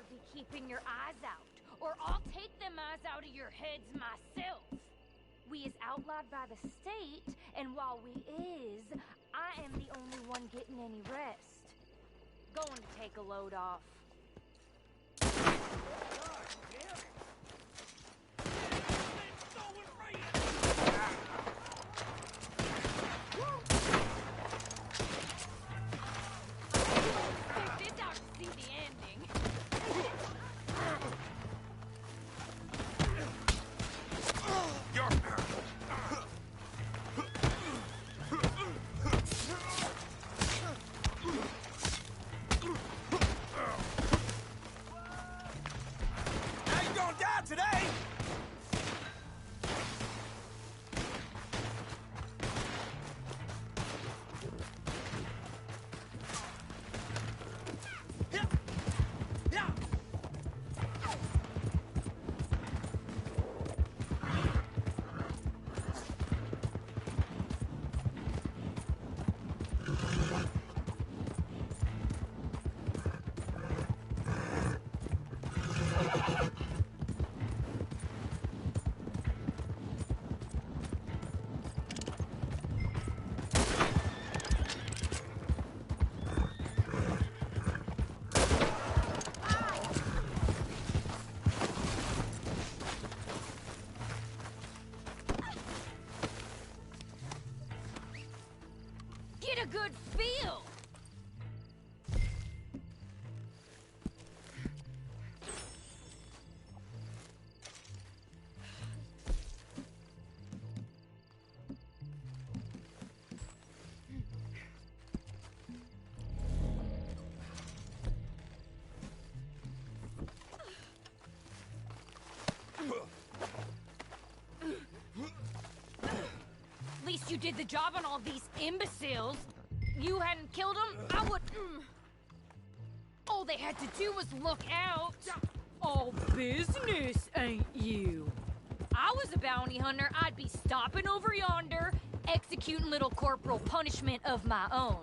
be keeping your eyes out, or I'll take them eyes out of your heads myself. We is outlawed by the state, and while we is, I am the only one getting any rest. Going to take a load off. Get a good feel! At least you did the job on all these imbeciles. You hadn't killed them, I would... All they had to do was look out. All business, ain't you? I was a bounty hunter, I'd be stopping over yonder, executing little corporal punishment of my own.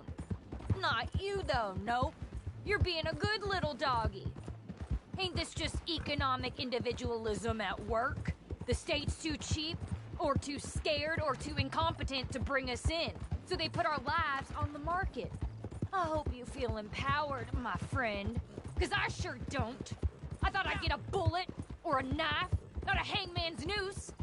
Not you, though, nope. You're being a good little doggy. Ain't this just economic individualism at work? The state's too cheap, or too scared, or too incompetent to bring us in. So they put our lives on the market. I hope you feel empowered, my friend. 'Cause I sure don't. I thought I'd get a bullet, or a knife, not a hangman's noose.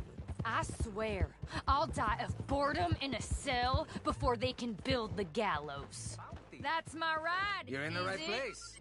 I swear, I'll die of boredom in a cell before they can build the gallows. That's my ride, You're in the right place.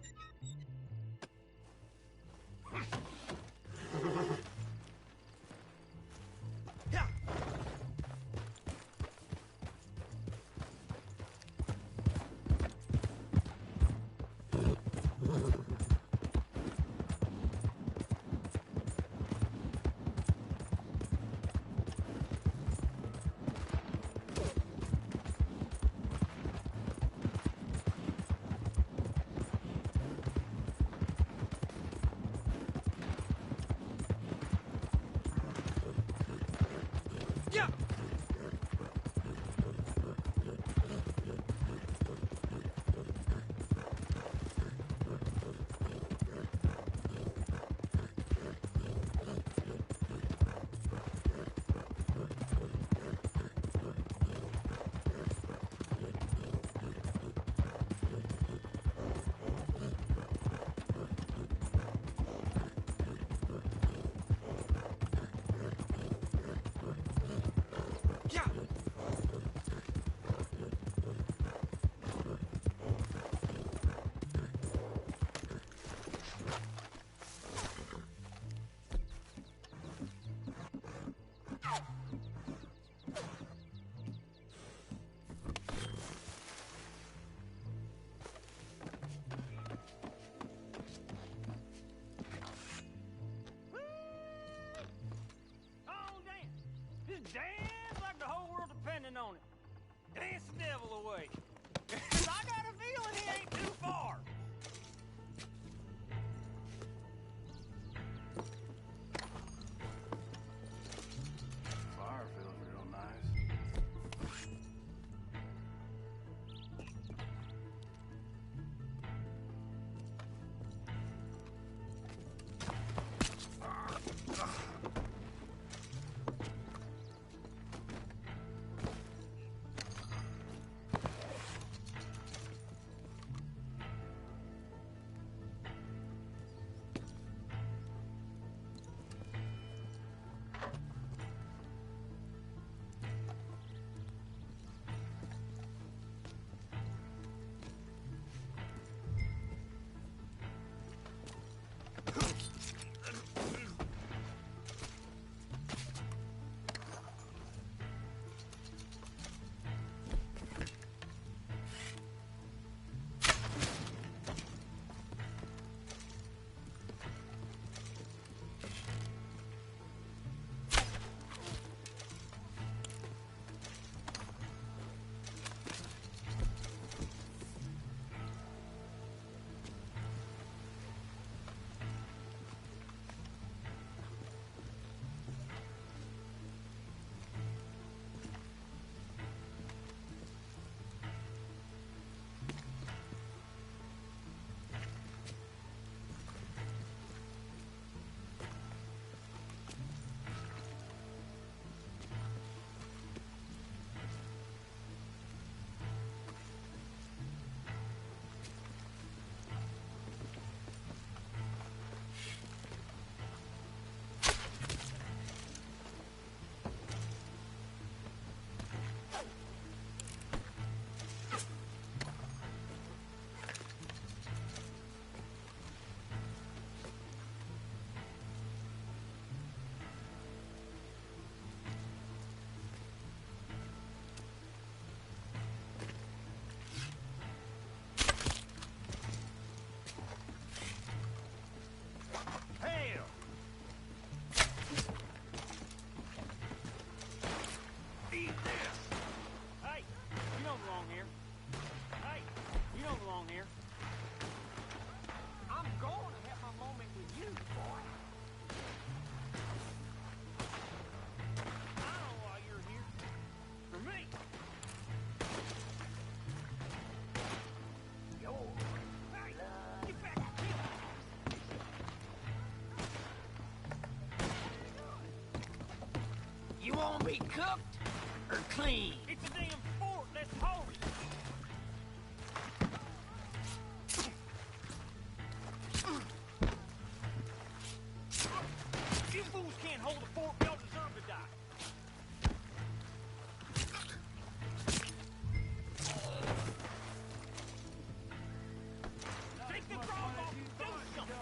Dance like the whole world depending on it. Dance the devil away. 'Cause I got a feeling he ain't too far. Fire feels real nice. gonna be cooked or clean? It's a damn fort, let's hold it. You fools can't hold a fort, y'all deserve to die. Take the frog off, do something.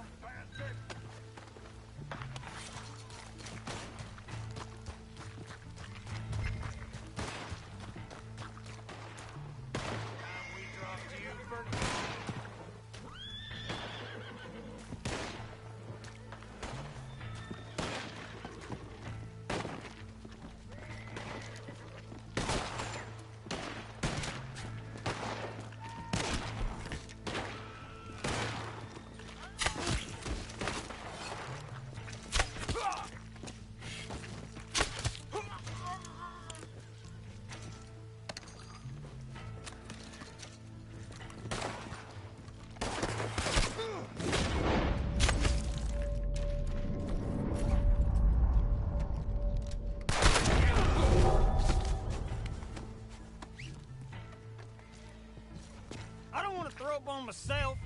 We drop to you, Bert. I don't want to throw up on myself.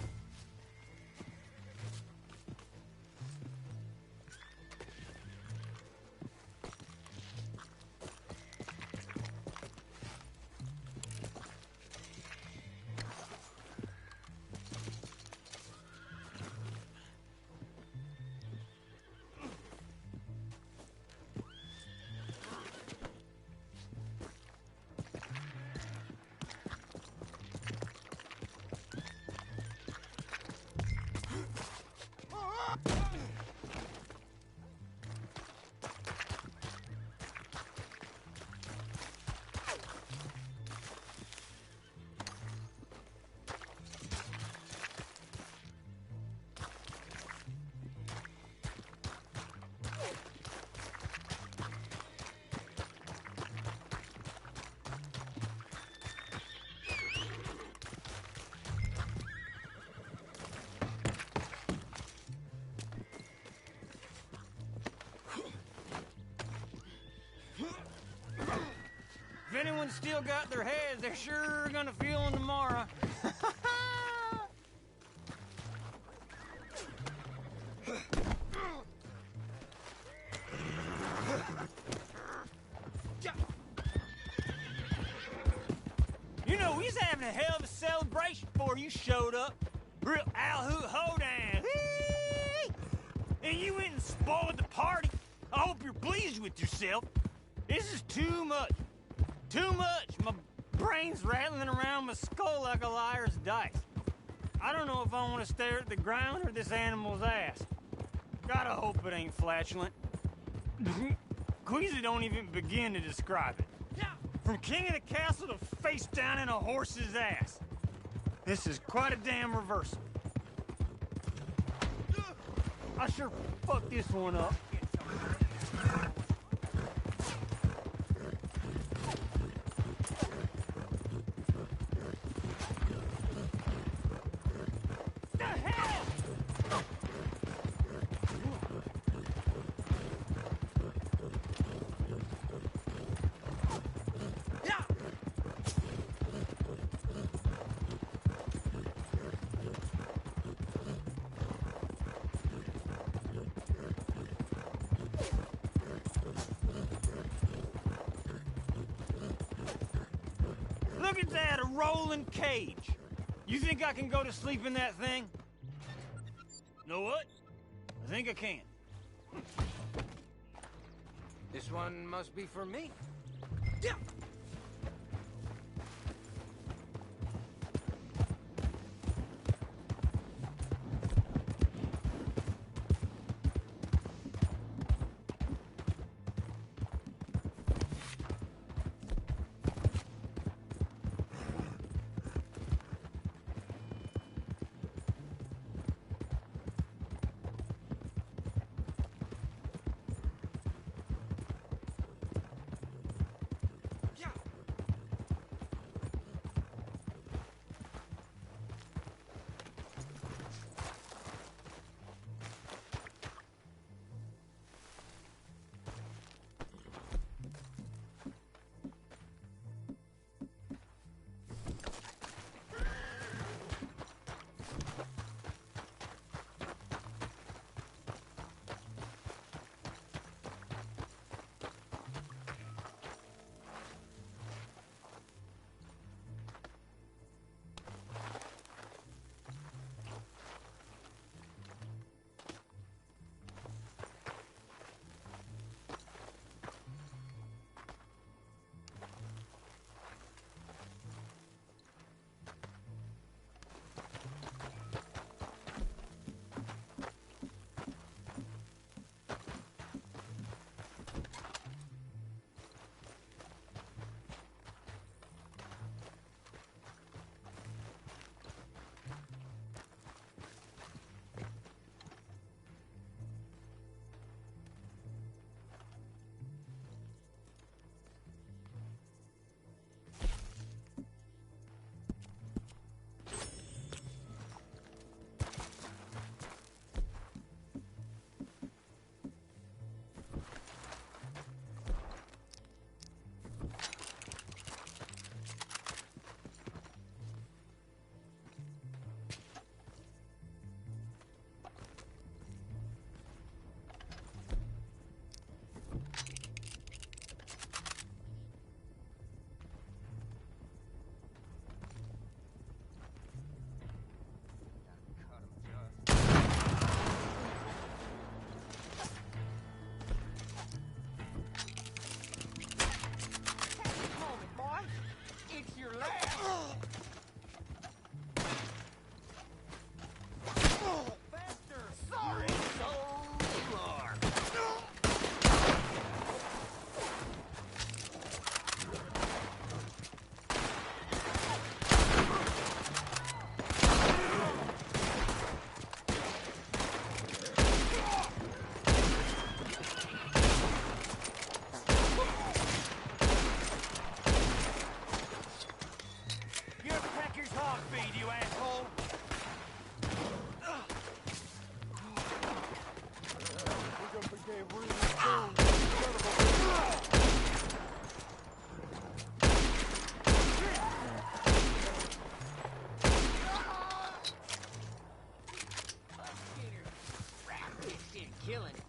If anyone's still got their heads, they're sure gonna feel them tomorrow. You know, we was having a hell of a celebration before you showed up. Real Al-Hoot Hoedown. And you went and spoiled the party. I hope you're pleased with yourself. This is too much. Too much. My brain's rattling around my skull like a liar's dice. I don't know if I want to stare at the ground or this animal's ass. Gotta hope it ain't flatulent. Queasy don't even begin to describe it. From king of the castle to face down in a horse's ass. This is quite a damn reversal. I sure fucked this one up. The hell? Look at that, a rolling cage. You think I can go to sleep in that thing? Know what? I think I can. This one must be for me. Yeah. Killing.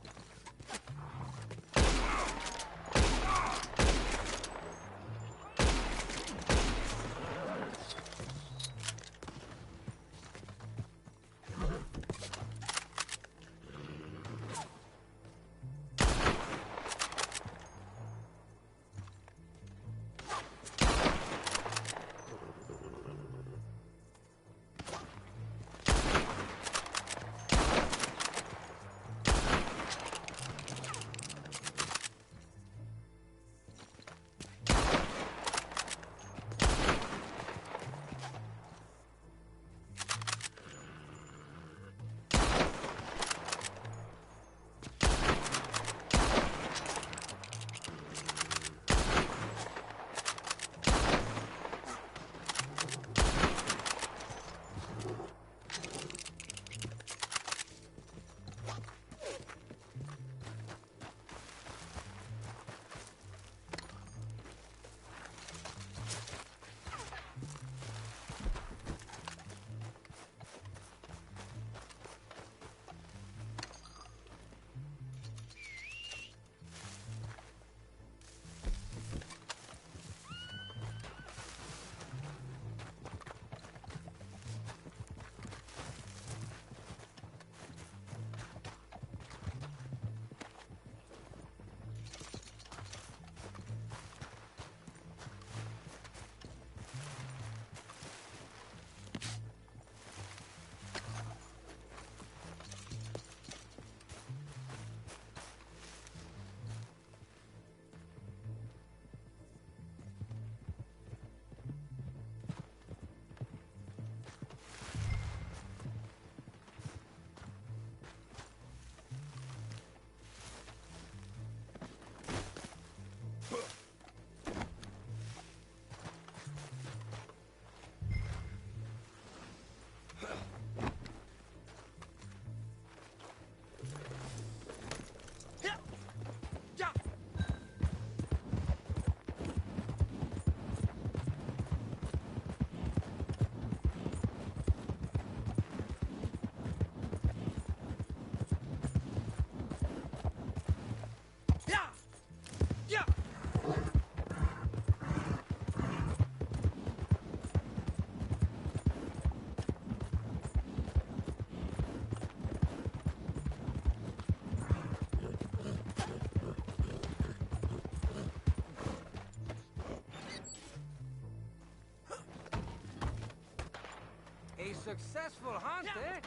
A successful hunt, eh?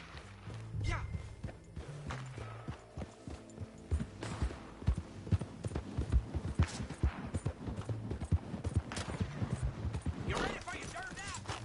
Yeah. You ready for your turn now?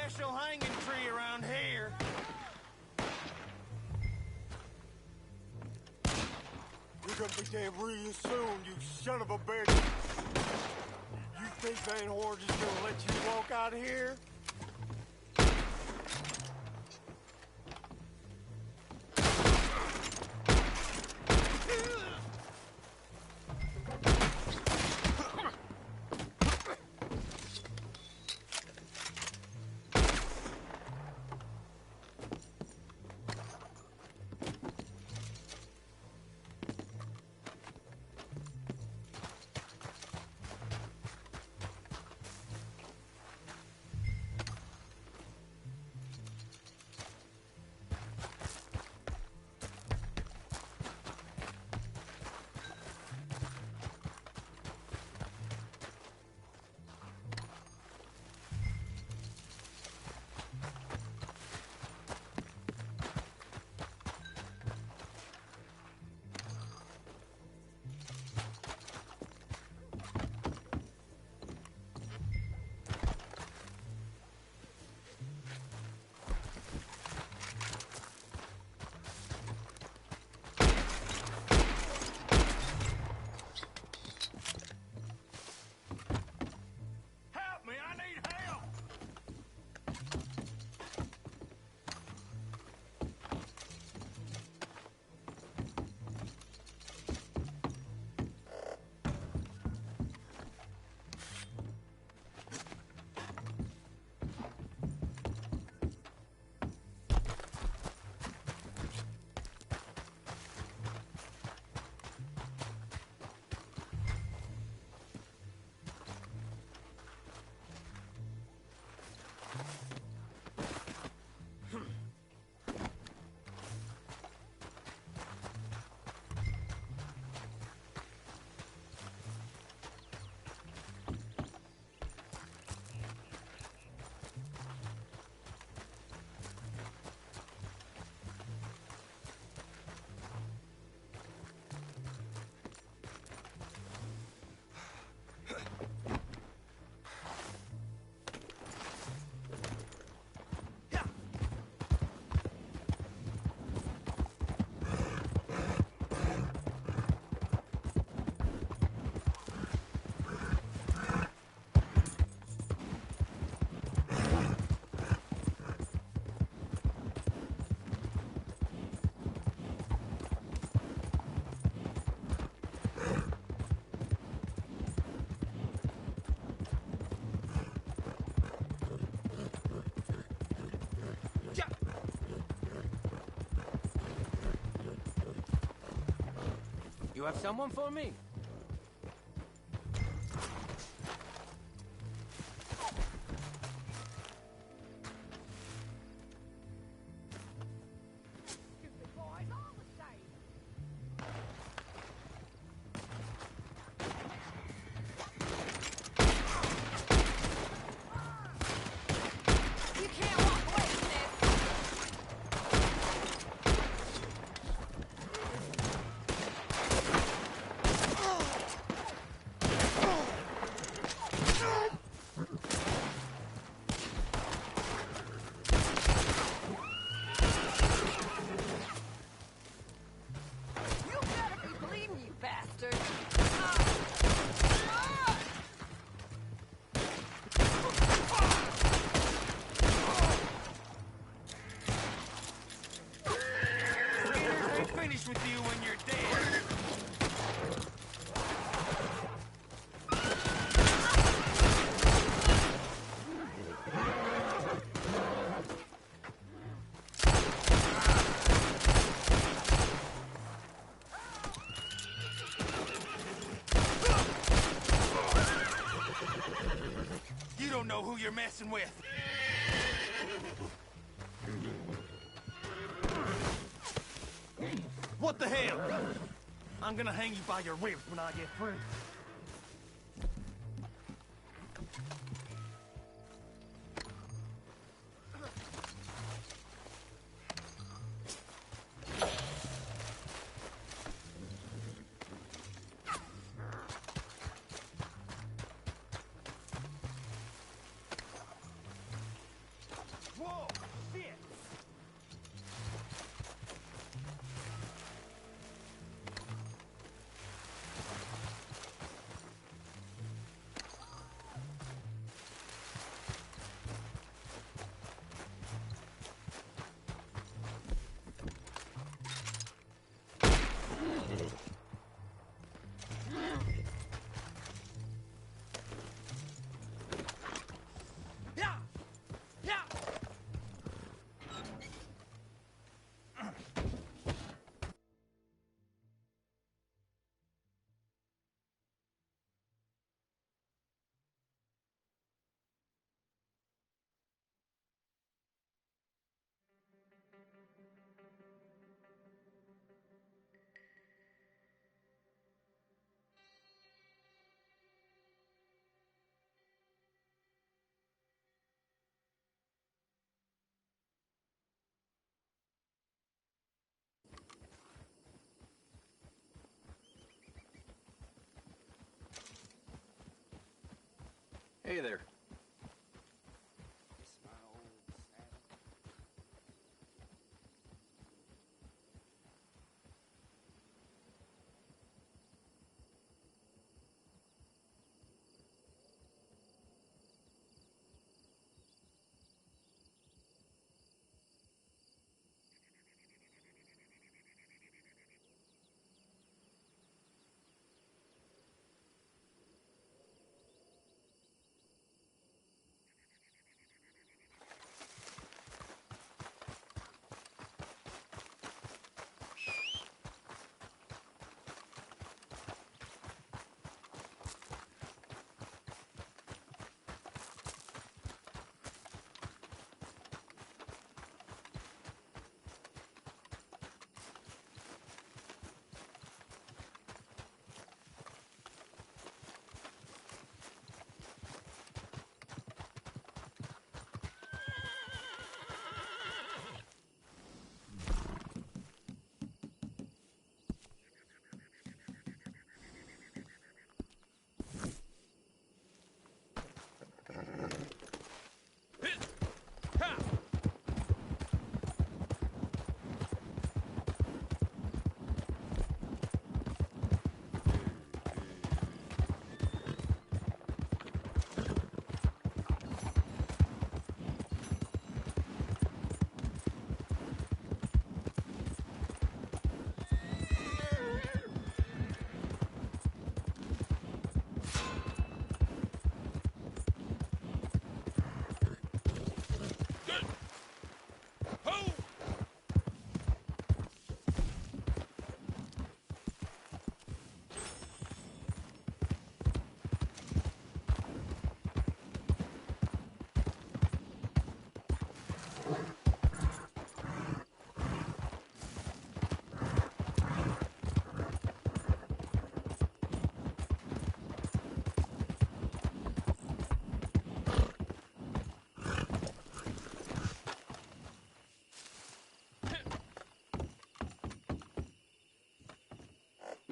special hanging tree around here. You're gonna be dead real soon, you son of a bitch. You think Van Horge is gonna let you walk out of here? You have someone for me? With you when you're dead. You don't know who you're messing with. What the hell? I'm gonna hang you by your ribs when I get through. Hey there.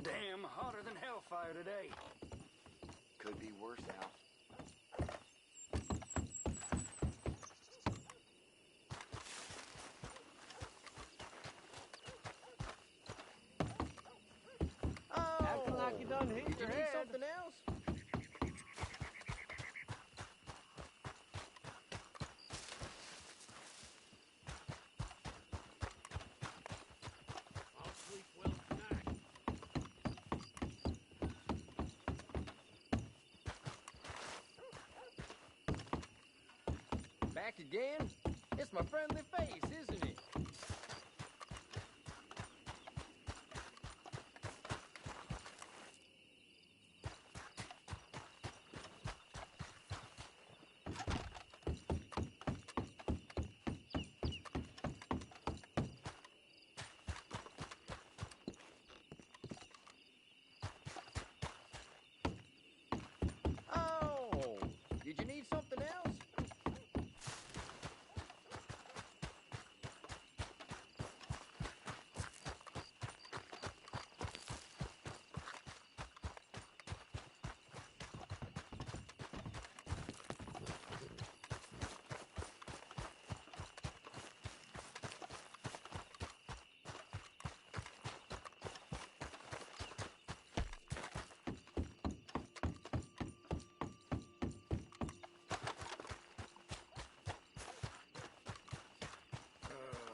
Damn, hotter than hellfire today. Could be worse, Al. Acting like you done hit your head. Something else? I'll sleep well tonight. Back again? It's my friendly face, isn't it? Oh, did you need something else?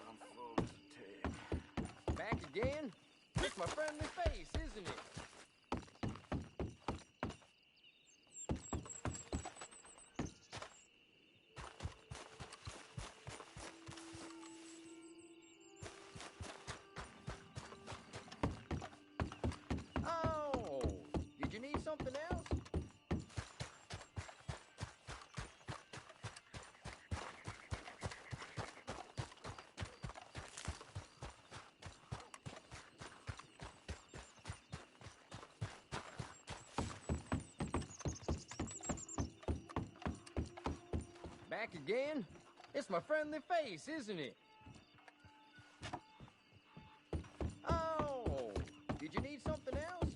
I'm full as a pig. Back again? It's It's my friendly face, isn't it? Oh, did you need something else? Back again? It's my friendly face, isn't it? Oh, did you need something else?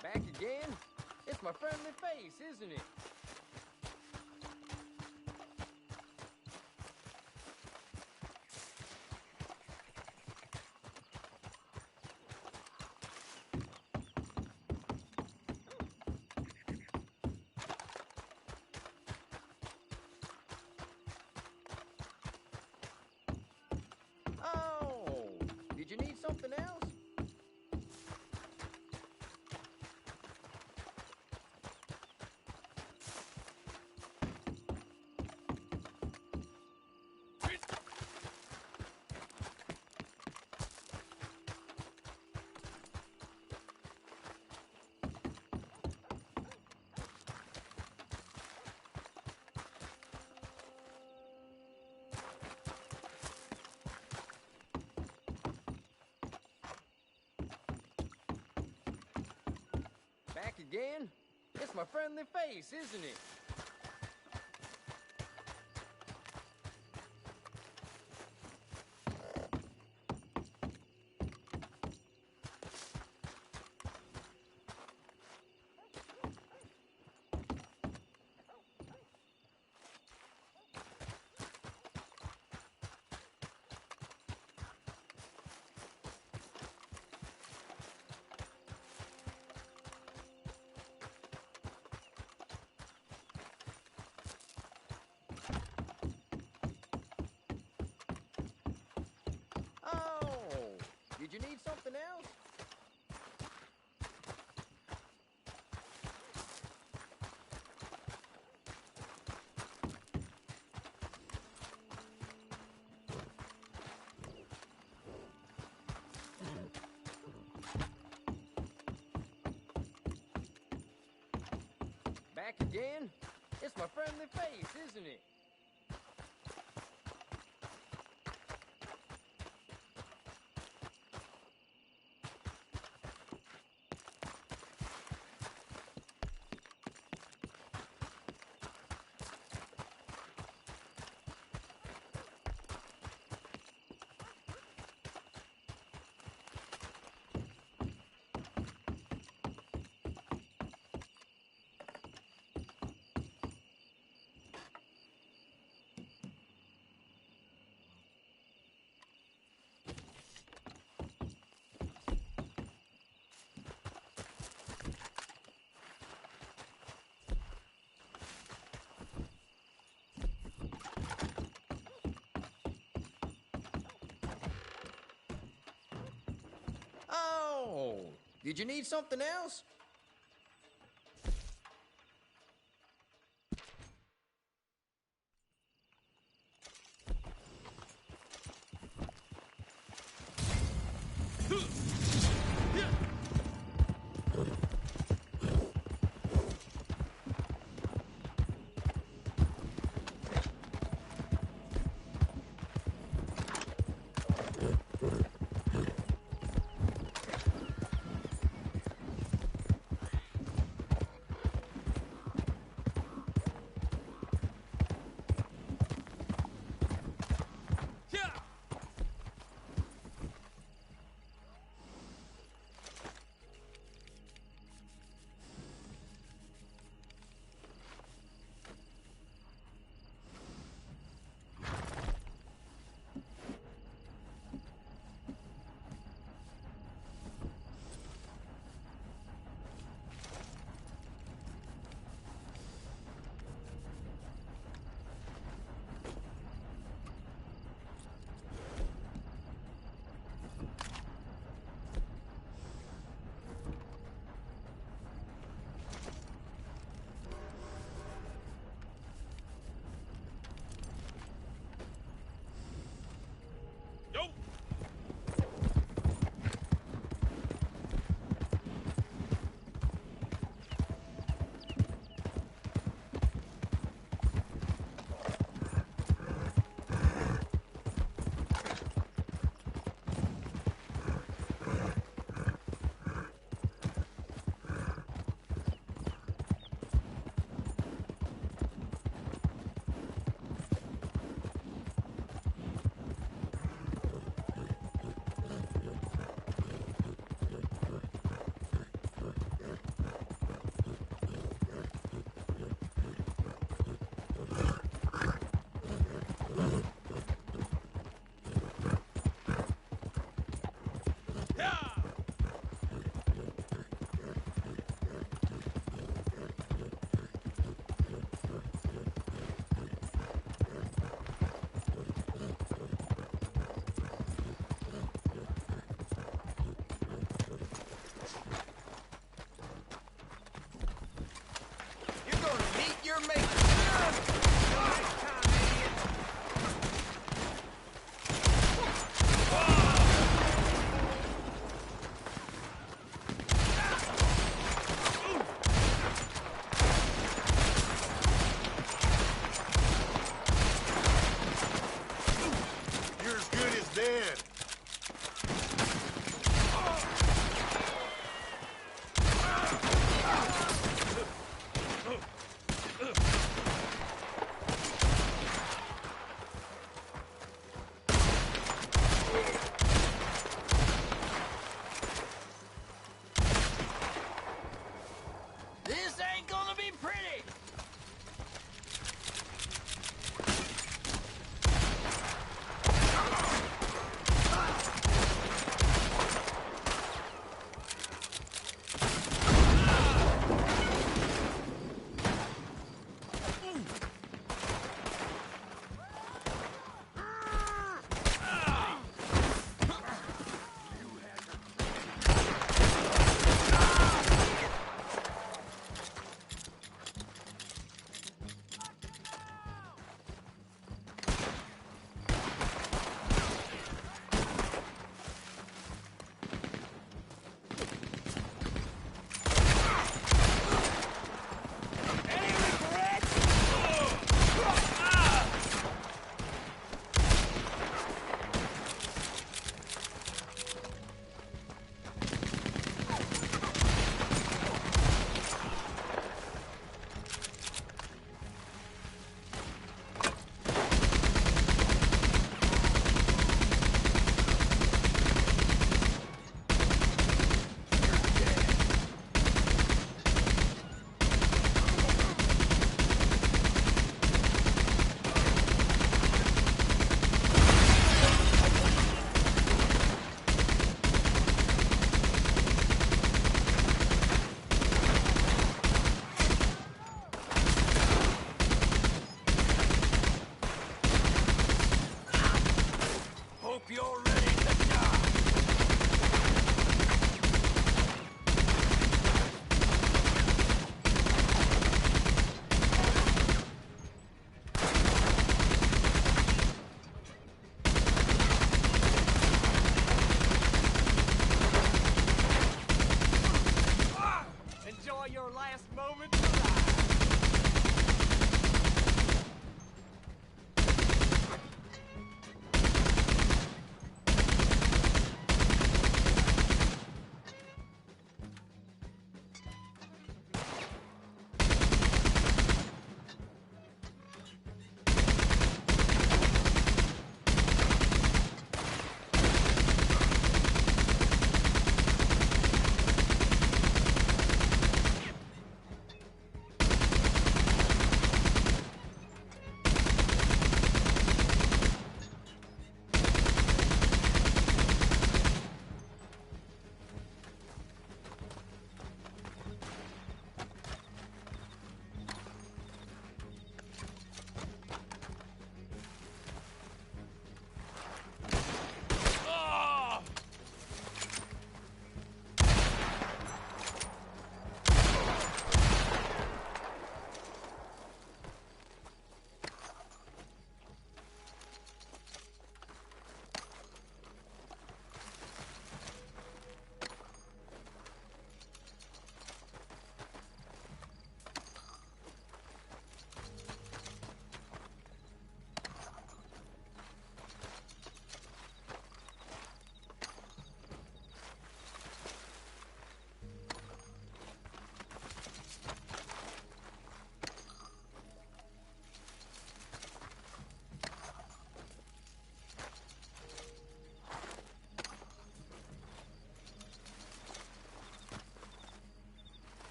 Back again? It's my friendly face, isn't it? Oh, did you need something else? Back again? It's my friendly face, isn't it? Oh, did you need something else? Back again? It's my friendly face, isn't it? Oh, did you need something else?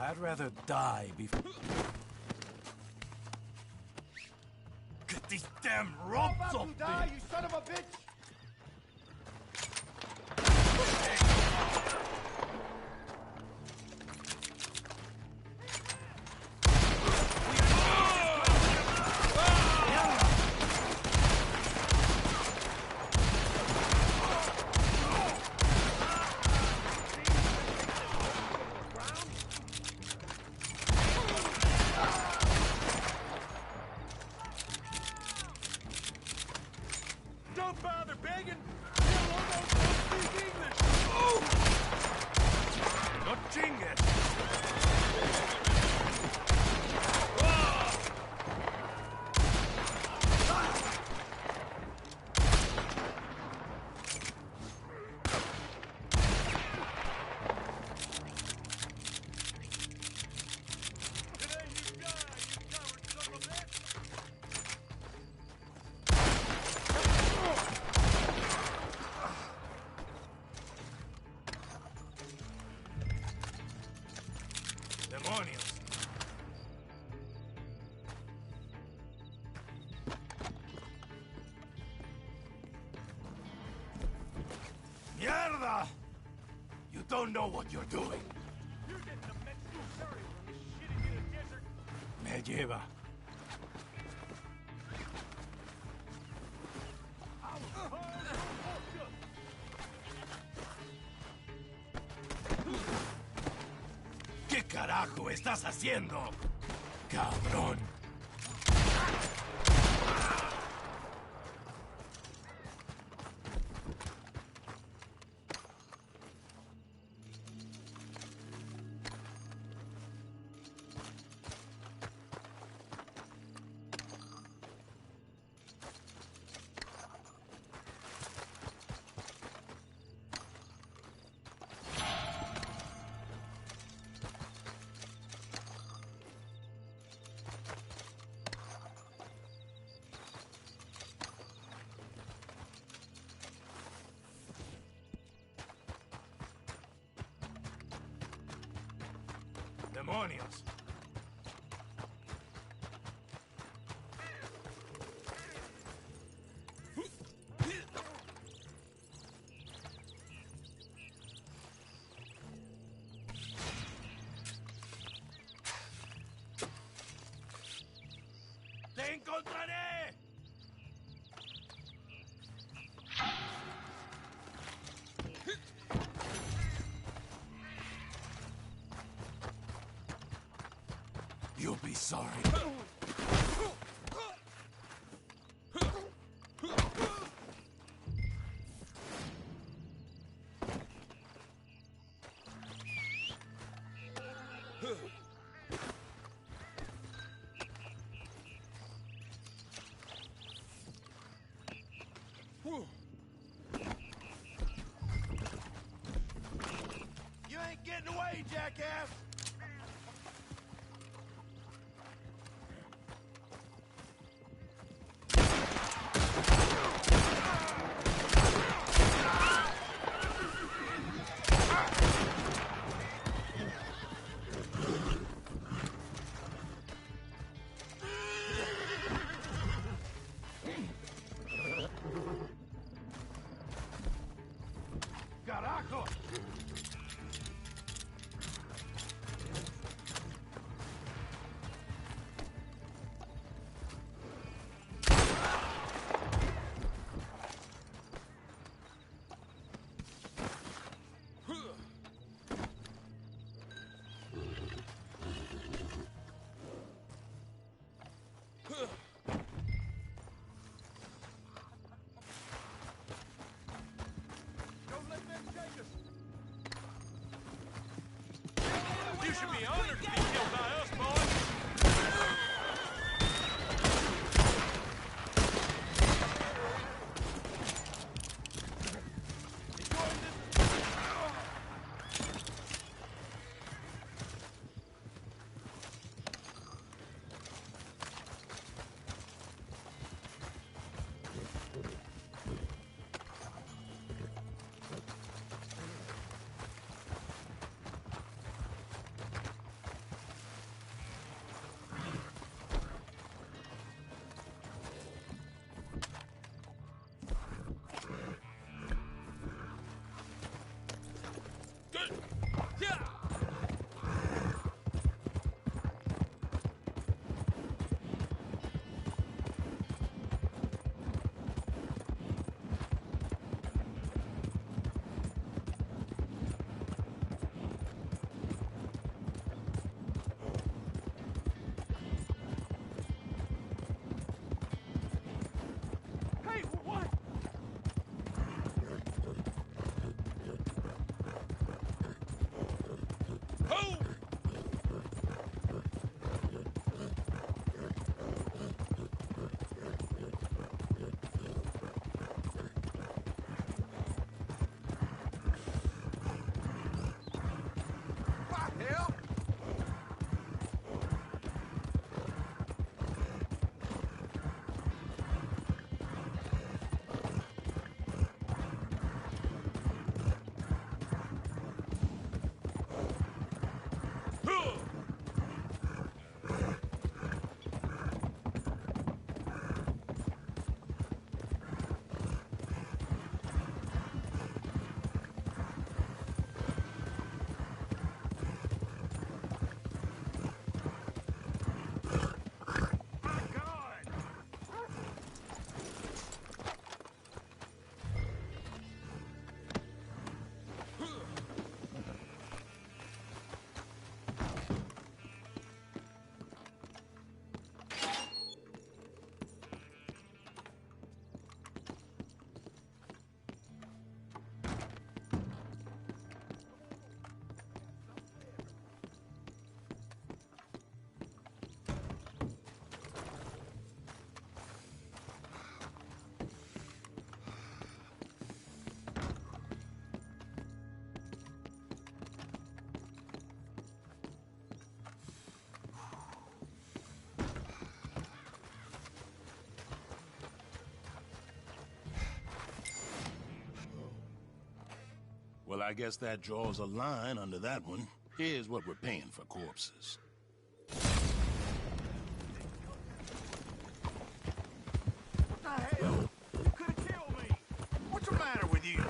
I'd rather die before... Get these damn ropes off me! You son of a bitch! Don't bother begging! Don't speak English! Oh! No chingues! Today you die, you coward son of a bitch! Demonios! Mierda! You don't know what you're doing. You're getting a Mexican curry from this shitting in a desert. Me lleva. ¿Qué carajo estás haciendo, cabrón? Demonios. ¡Te encontraré! You'll be sorry. You ain't getting away, jackass! Carajo! You should be honored to be killed by us, boy. Well, I guess that draws a line under that one. Here's what we're paying for corpses. What the hell? You could have killed me! What's the matter with you?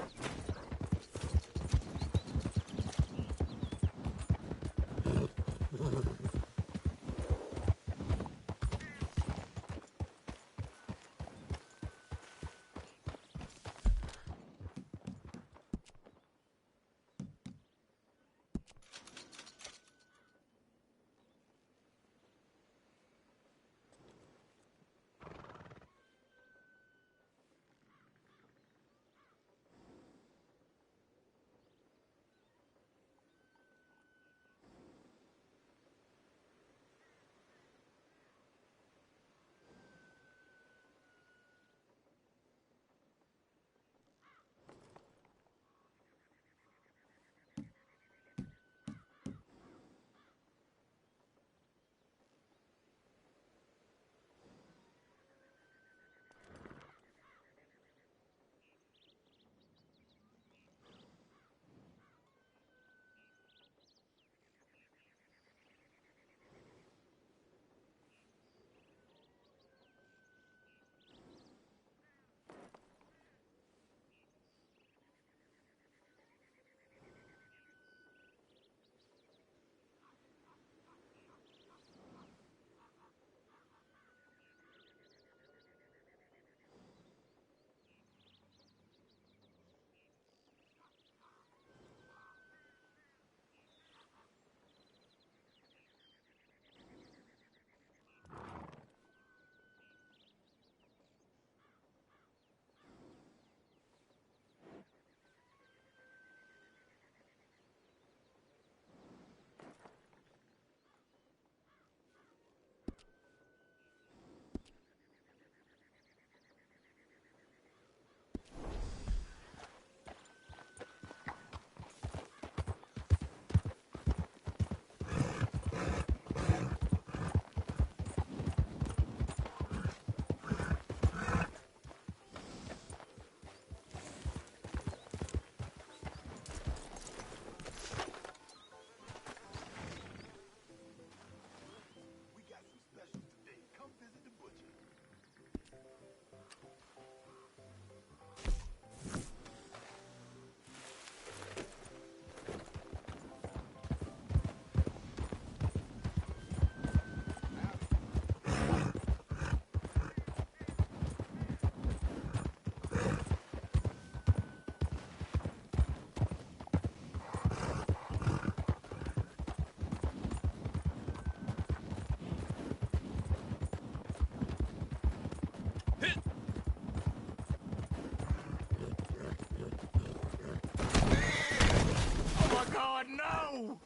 God, no!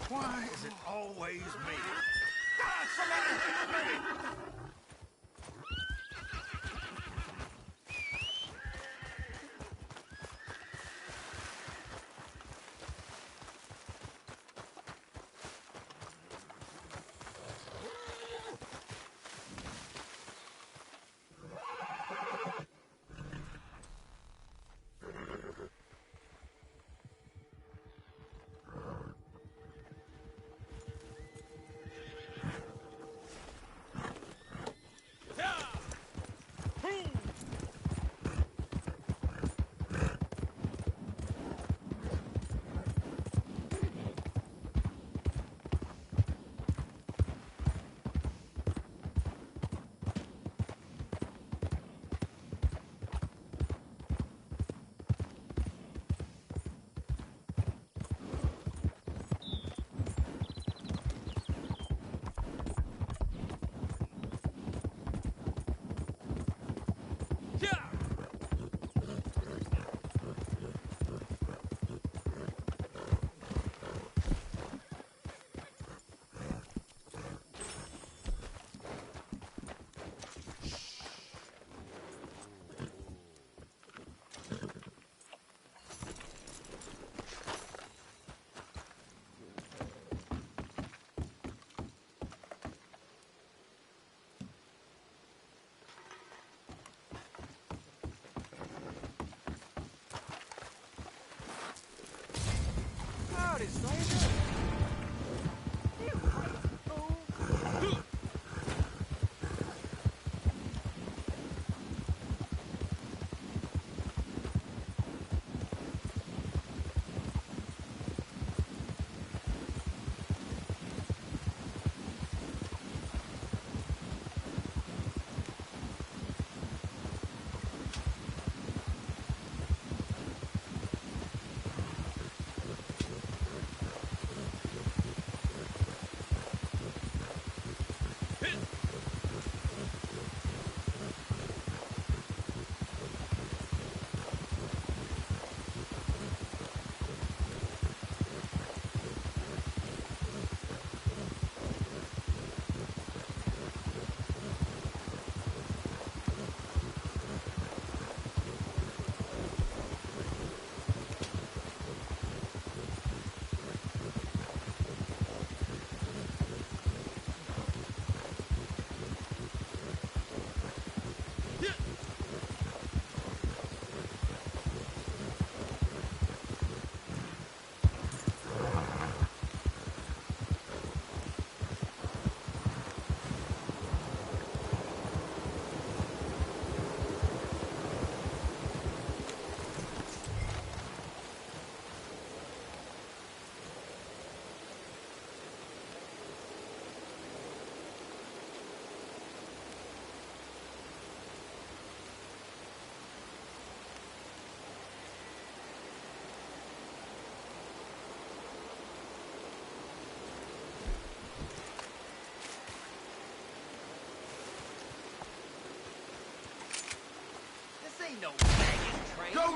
Why is it always me? God, somebody help me!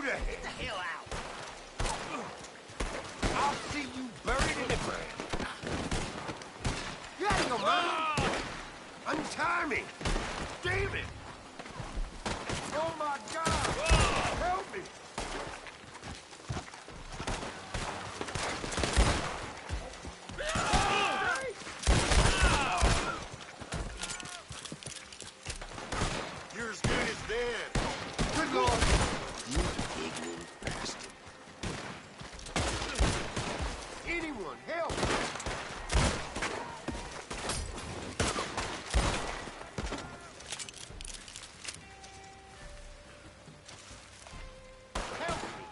Go to hell! Get the hell out! I'll see you buried in the ground. You out of your mind? Untie me! Damn it! Oh my God! Help me! You're as good as dead. Good Lord! You ignorant bastard. Anyone, help! Help me!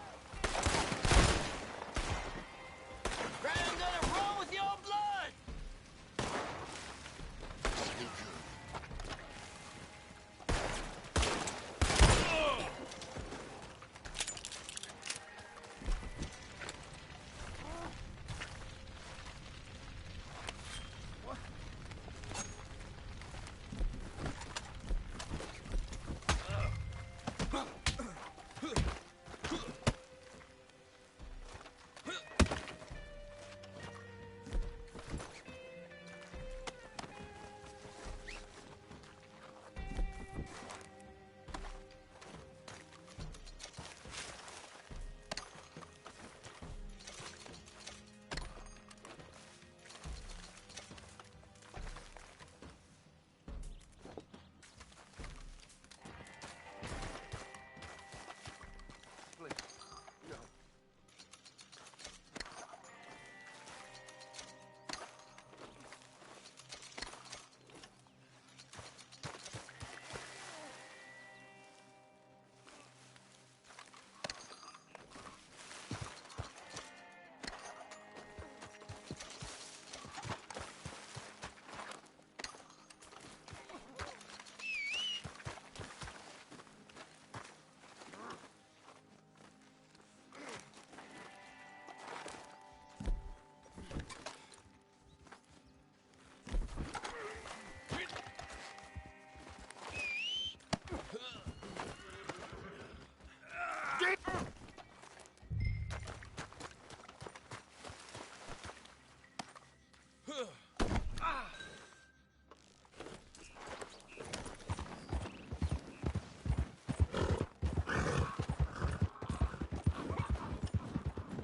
Graham, gonna roll with your blood!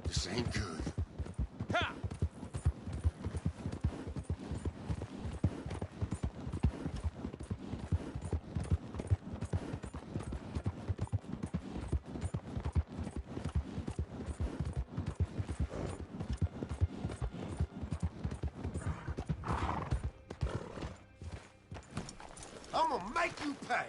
This ain't good. Ha! I'm gonna make you pay!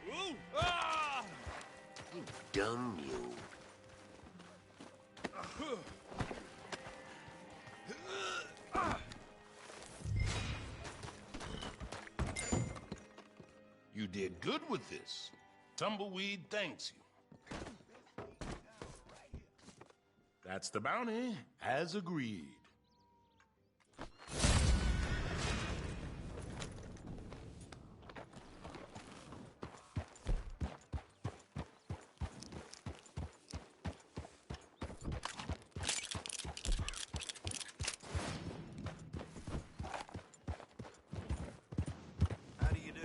Ooh! Ah! You dumb mule. You did good with this. Tumbleweed thanks you. That's the bounty, as agreed. How do you do?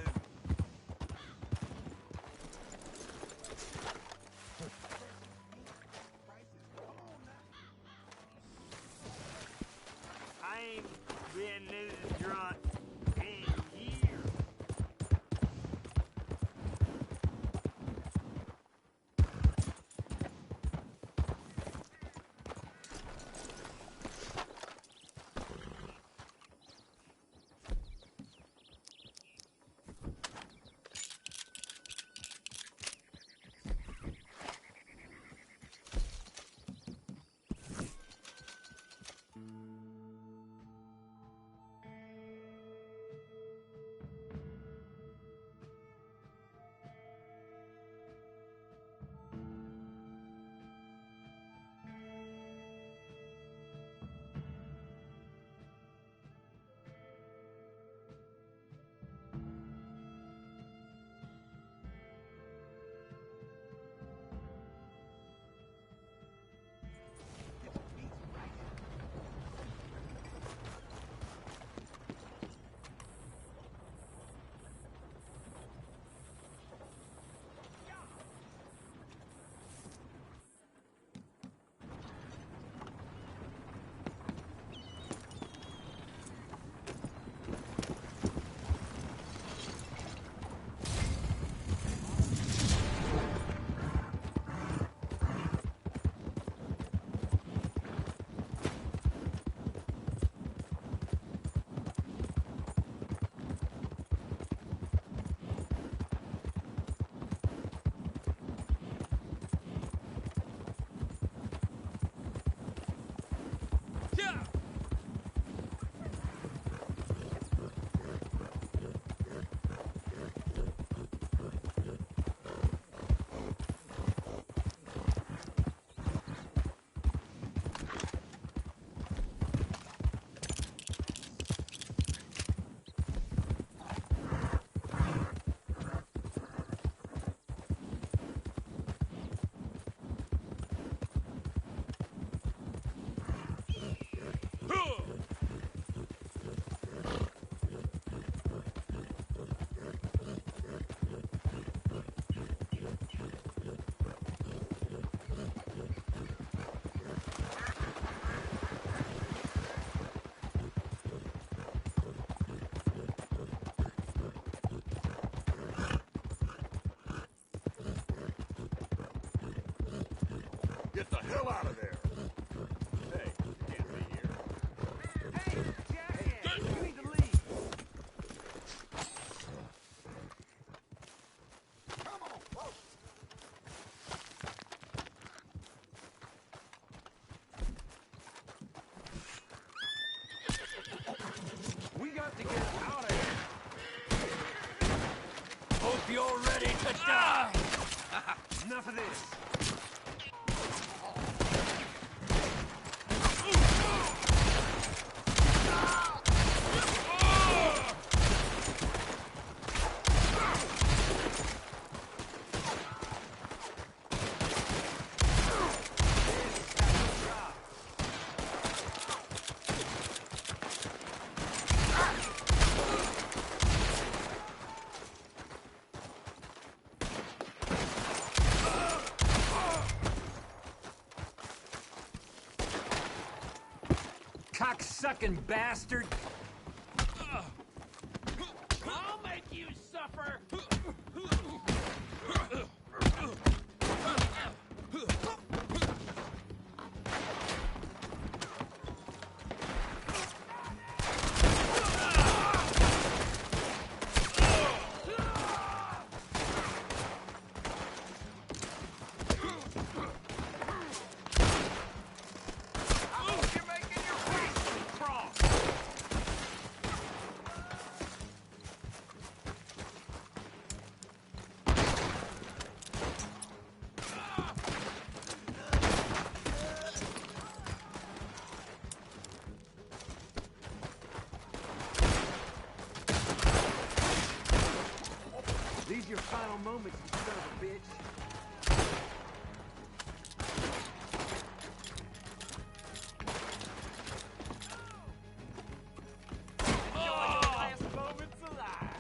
Get the hell out of there! Hey, you can't be here. Hey, jackass! You need to leave. Come on! Whoa. We got to get out of here. Hope you're ready to die! Enough of this. Cocksucking bastard! I'll make you suffer! These your final moments, you son of a bitch. Enjoy your last moments alive.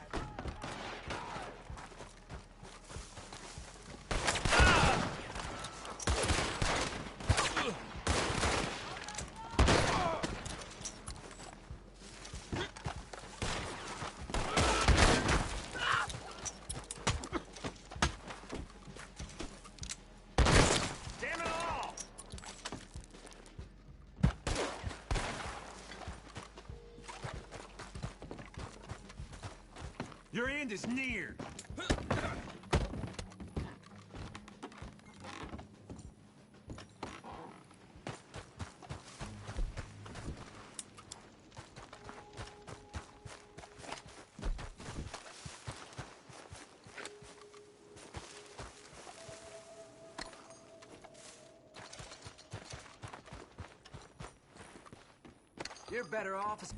Damn it all! Your end is near. You're better off as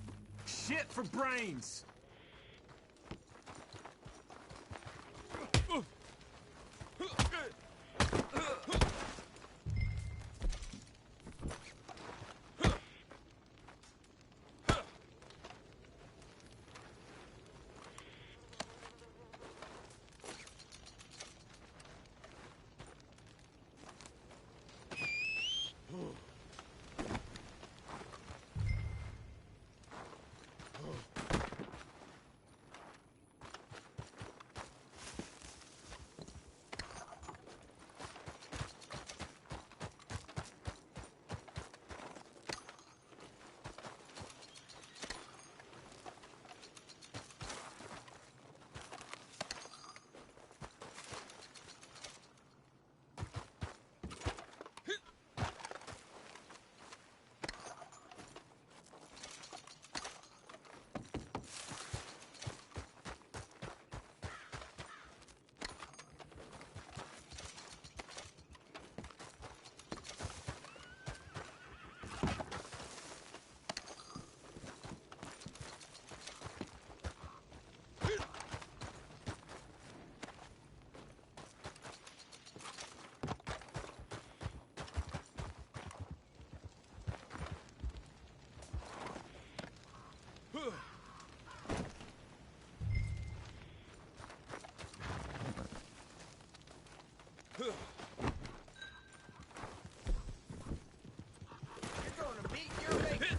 shit for brains. You're gonna meet your maker.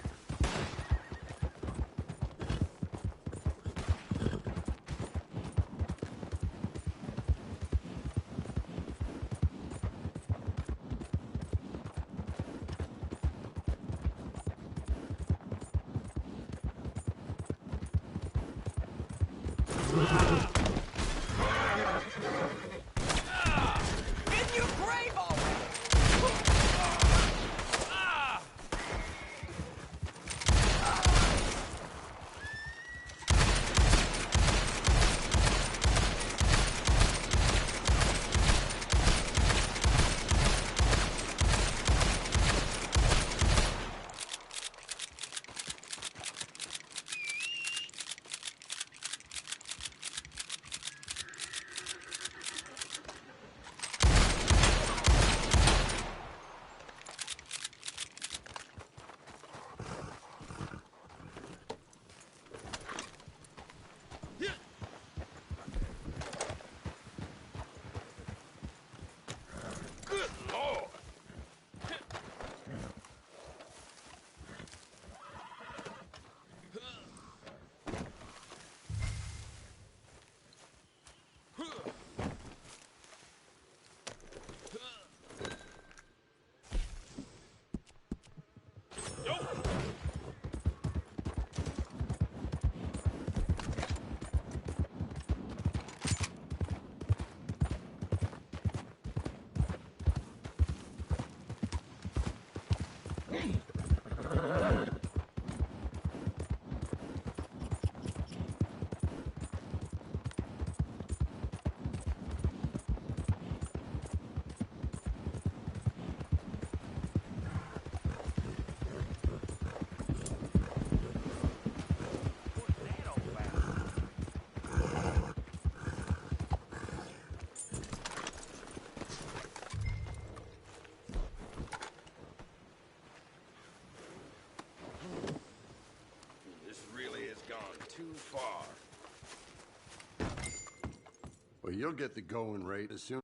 This really has gone too far. Well, you'll get the going rate as soon.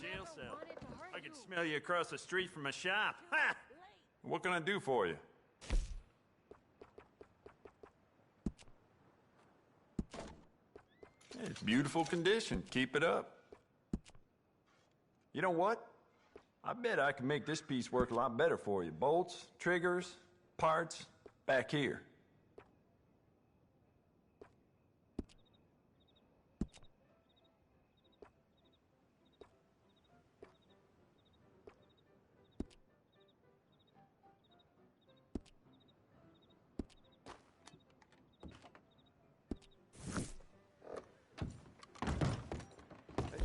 Jail cell. I could smell you across the street from a shop. Ha! What can I do for you? It's beautiful condition. Keep it up. You know what? I bet I can make this piece work a lot better for you. Bolts, triggers, parts, back here.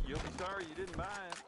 You'll be sorry you didn't buy it.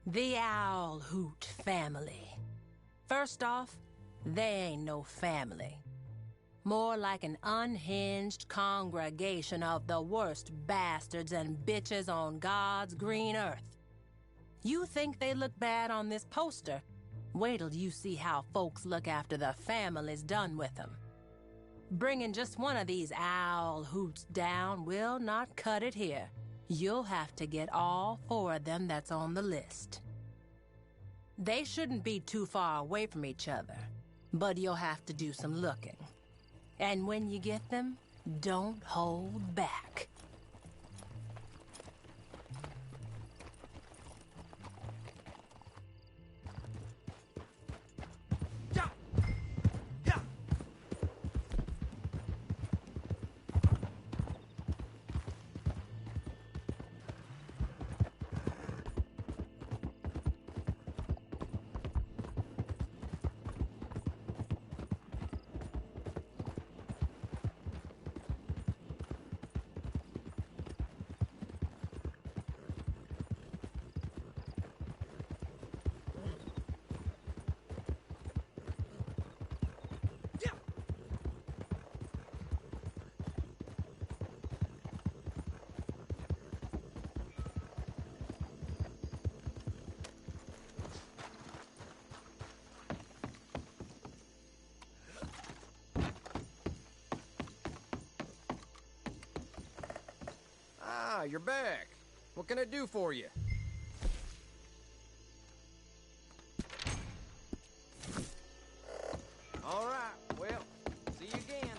The Owl Hoot family. First off, they ain't no family. More like an unhinged congregation of the worst bastards and bitches on God's green earth. You think they look bad on this poster? Wait till you see how folks look after the family's done with them. Bringing just one of these owl hoots down will not cut it here. You'll have to get all 4 of them that's on the list. They shouldn't be too far away from each other, but you'll have to do some looking. And when you get them, don't hold back. Ah, you're back. What can I do for you? All right, well, see you again.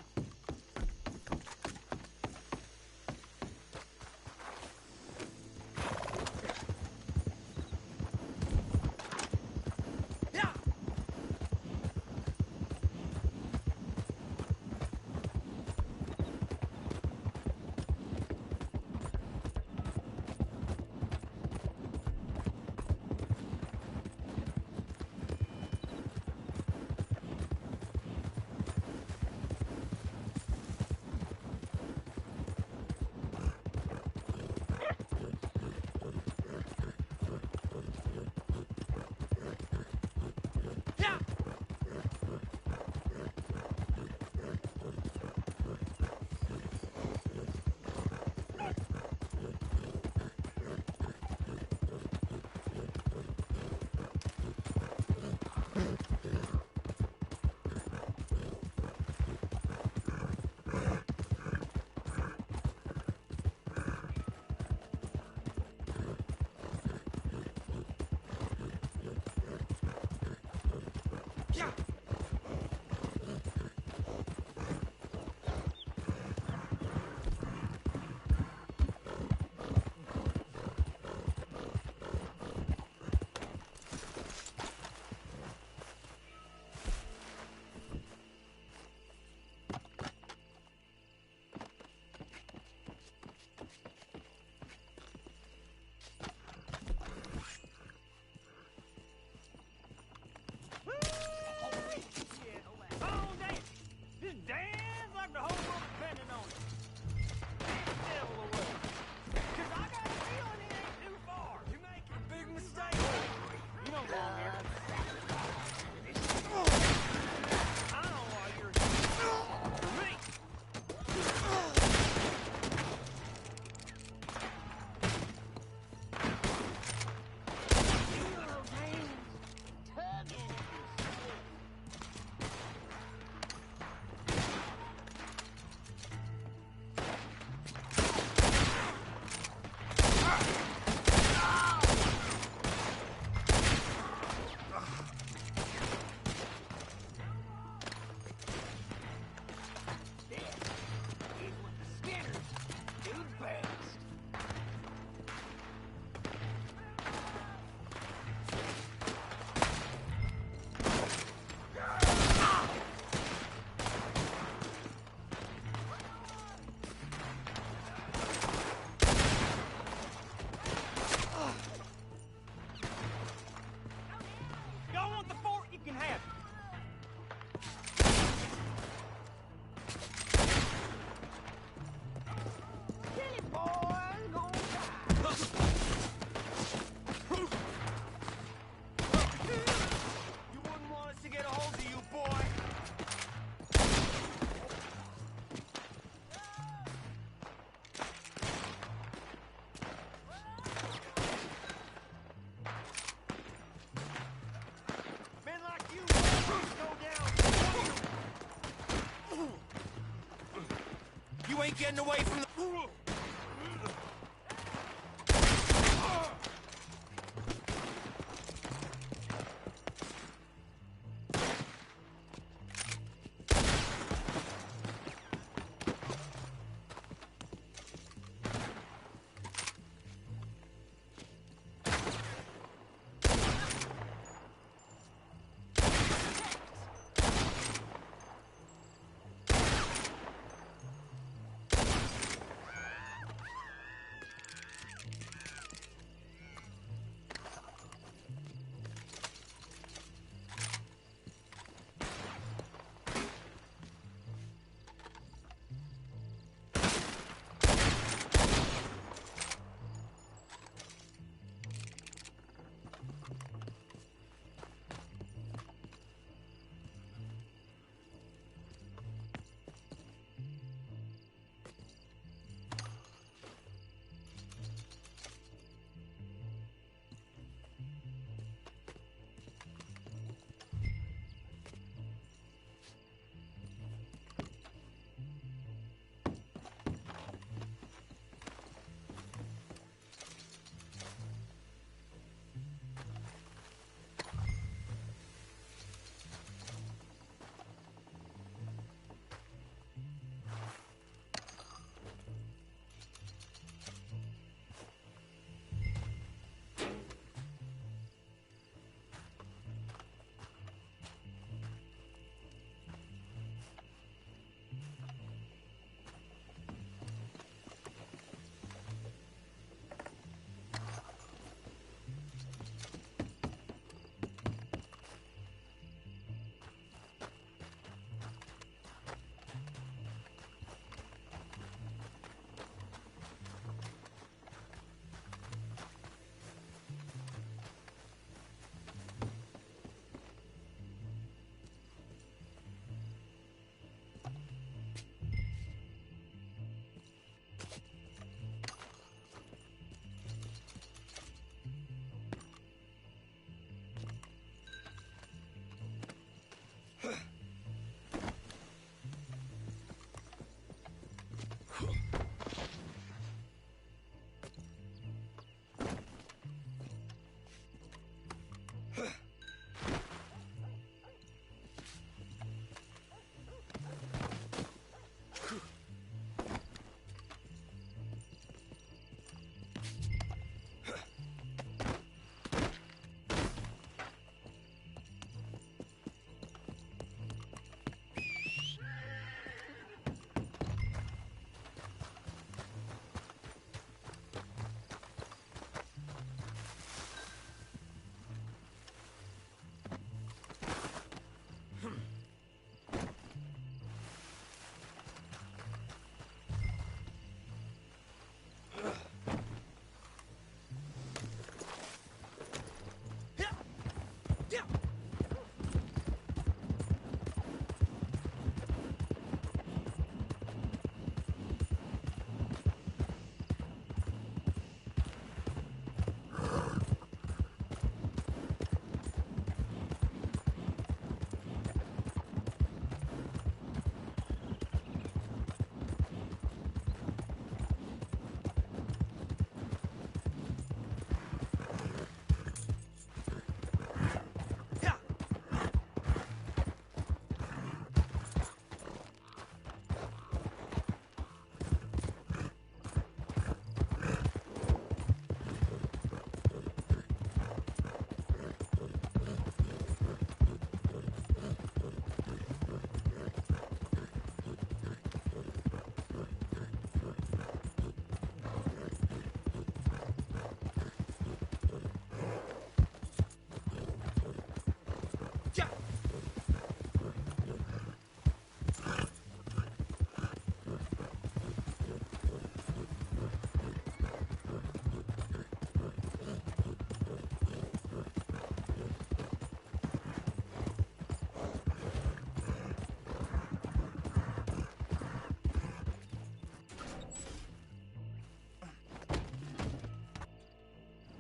You ain't getting away from the...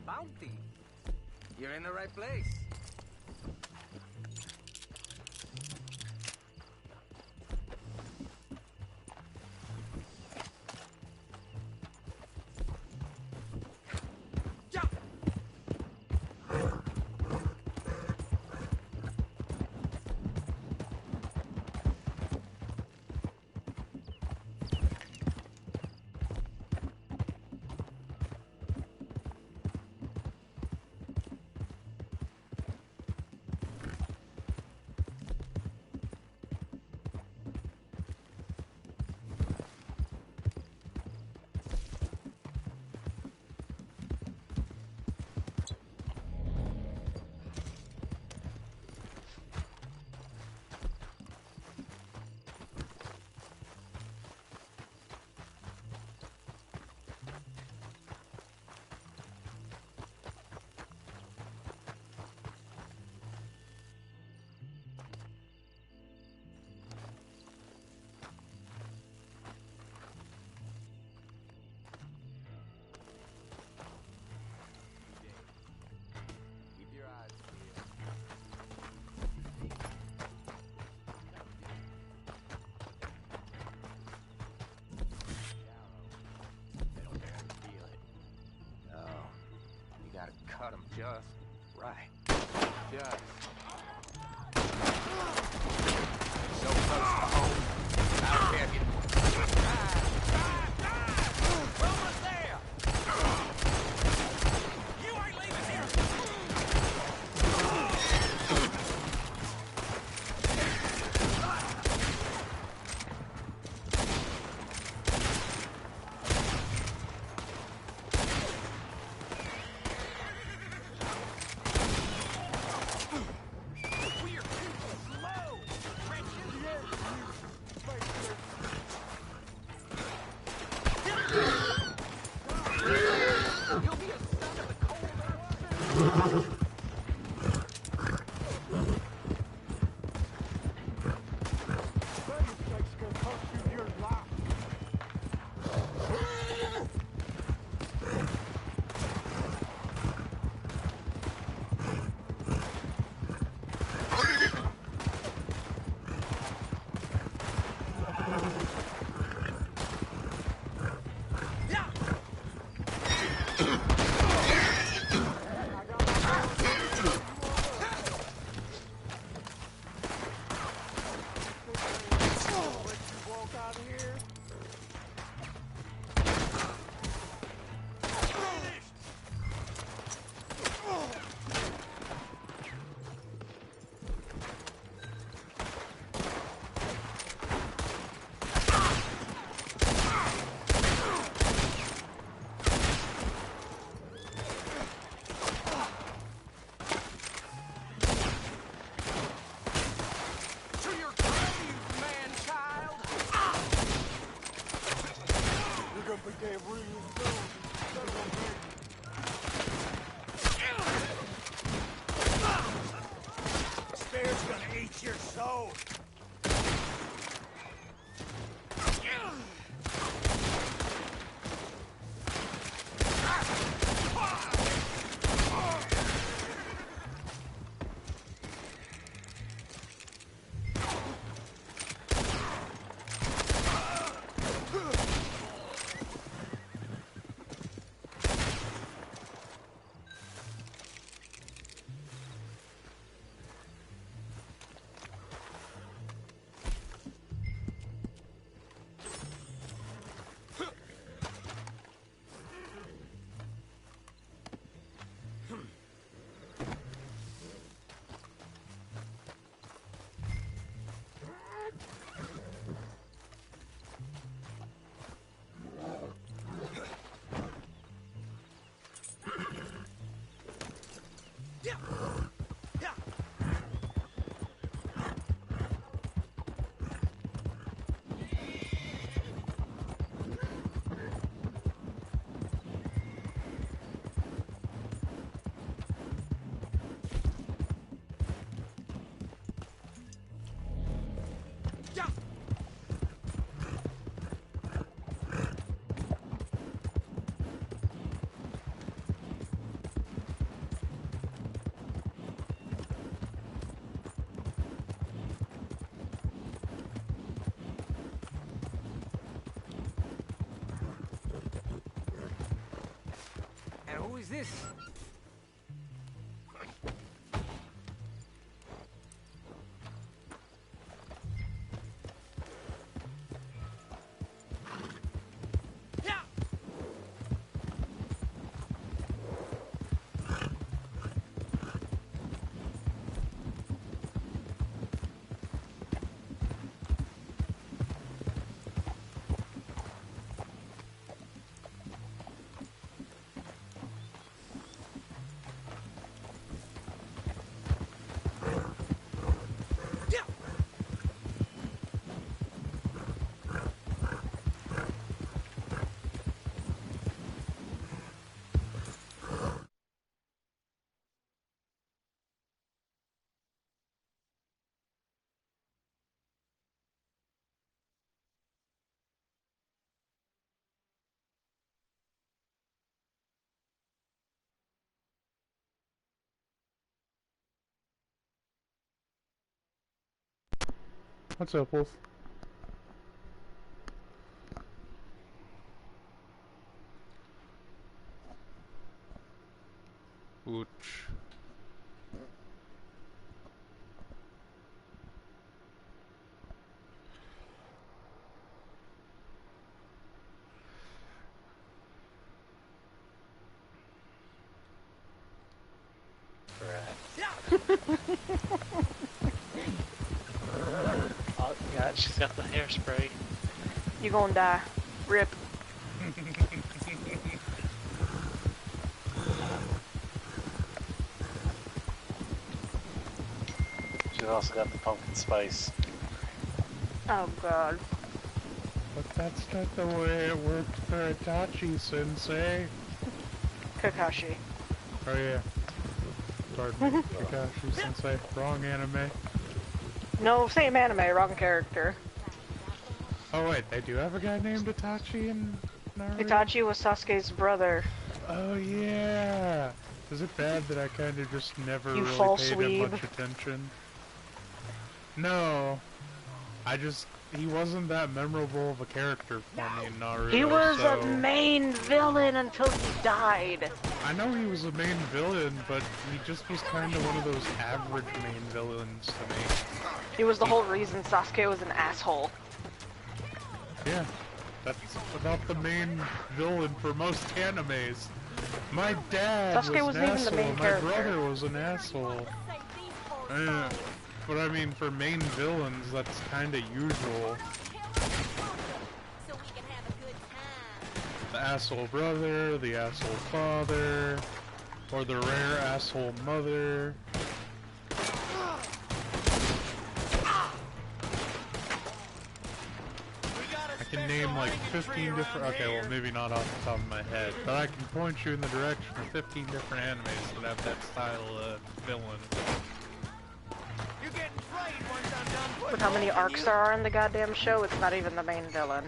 Bounty. You're in the right place. Just right. Just. So close to home. I'll tell you. Almost there! You ain't leaving here! Spear's gonna eat your soul. Who is this? What's up, Wolf? Hooch. Oh god, she's got the hairspray. You gonna die. Rip. She's also got the pumpkin spice. Oh god. But that's not the way it worked for Itachi-sensei. Kakashi. Oh yeah. Pardon me, Kakashi-sensei. Wrong anime. No, same anime, wrong character. Oh wait, they do have a guy named Itachi in Naruto? Itachi was Sasuke's brother. Oh yeah! Is it bad that I kind of just never You really false paid him weeb. much attention? No. He wasn't that memorable of a character for me in Naruto. He was so... a main villain until he died. I know he was a main villain, but he just was kind of one of those average main villains to me. He was the whole reason Sasuke was an asshole. Yeah, that's about the main villain for most animes. My dad Sasuke was wasn't an even the asshole, main my character. brother was an asshole. But I mean, for main villains, that's kind of usual. The asshole brother, the asshole father, or the rare asshole mother. I can name like 15 different, okay, well maybe not off the top of my head, but I can point you in the direction of 15 different animes that have that style of villain. With how many arcs there are in the goddamn show, it's not even the main villain.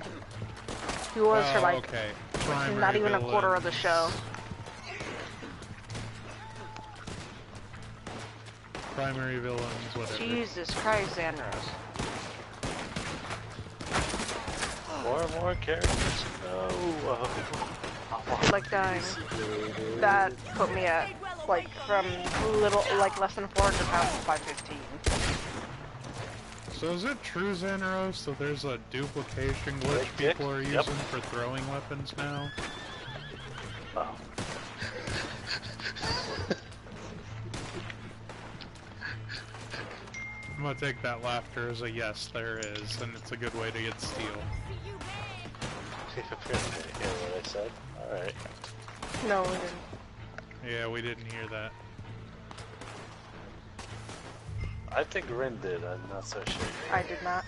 He was for like, okay. not even a quarter of the show. Primary villains, whatever. Jesus Christ, Xandros. More characters. No. I like dying. That put me at, like, from less than 400 pounds to 515. So is it true, Xanaros, that there's a duplication glitch people are using for throwing weapons now? Oh. I'm gonna take that laughter as a yes, there is, and it's a good way to get steel. You didn't hear what I said? Alright. No, we didn't. Yeah, we didn't hear that. I think Rin did, I'm not so sure. I did not.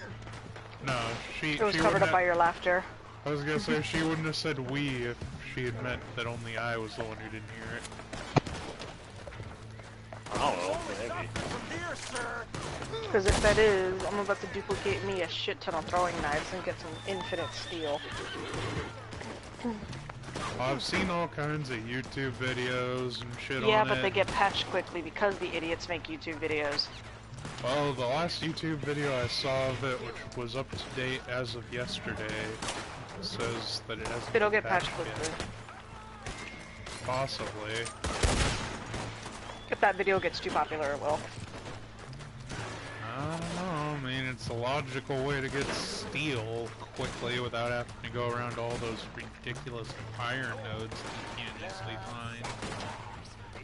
No, It was covered up by your laughter. I was gonna say, she wouldn't have said we if she had meant that only I was the one who didn't hear it. I don't know, maybe. Because if that is, I'm about to duplicate me a shit ton of throwing knives and get some infinite steel. I've seen all kinds of YouTube videos and shit on it. Yeah, but they get patched quickly because the idiots make YouTube videos. Well, the last YouTube video I saw of it, which was up to date as of yesterday, says that it hasn't It'll been get patched yet. quickly. Possibly. If that video gets too popular, it will. I don't know, I mean, it's a logical way to get steel quickly without having to go around all those ridiculous iron nodes that you can't easily find.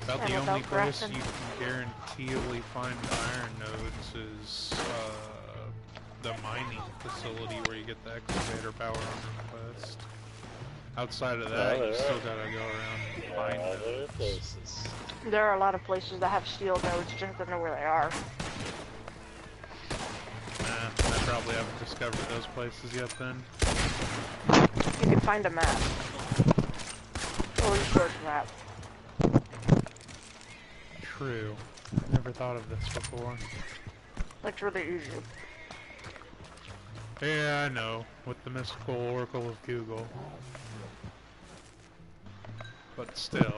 About And the only without place graphing. you can guaranteeably find iron nodes is the mining facility where you get the excavator power on request. Outside of that, you still gotta go around and find Other nodes. places. There are a lot of places that have steel nodes, you just don't know where they are. I probably haven't discovered those places yet then. You can find a map. Or research map. True. Never thought of this before. It's really easy. Yeah, I know. With the mystical oracle of Google. But still.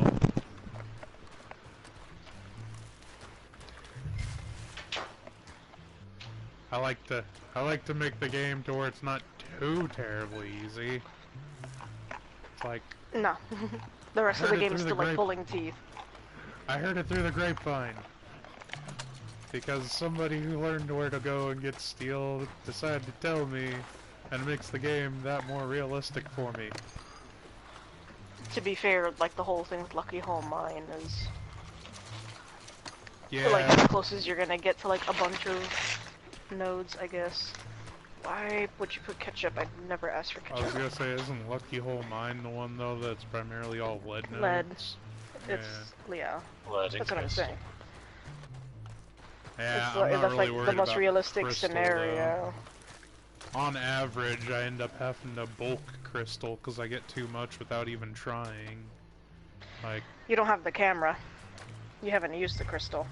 I like to make the game to where it's not too terribly easy. It's like No. The rest of the Heard it game is through still the like grape- pulling teeth. I heard it through the grapevine. Because somebody who learned where to go and get steel decided to tell me, and it makes the game that more realistic for me. To be fair, like the whole thing with Lucky Hole Mine is Yeah. like the closest you're gonna get to like a bunch of nodes, I guess. Why would you put ketchup? I'd never asked for ketchup. I was gonna say, isn't Lucky Hole Mine the one though that's primarily all lead nodes? Lead. Yeah. Lead That's what I'm saying. Yeah, It's I'm not that's really like worried the most about realistic crystal, scenario. though. On average, I end up having to bulk crystal because I get too much without even trying. Like, You don't have the camera. You haven't used the crystal.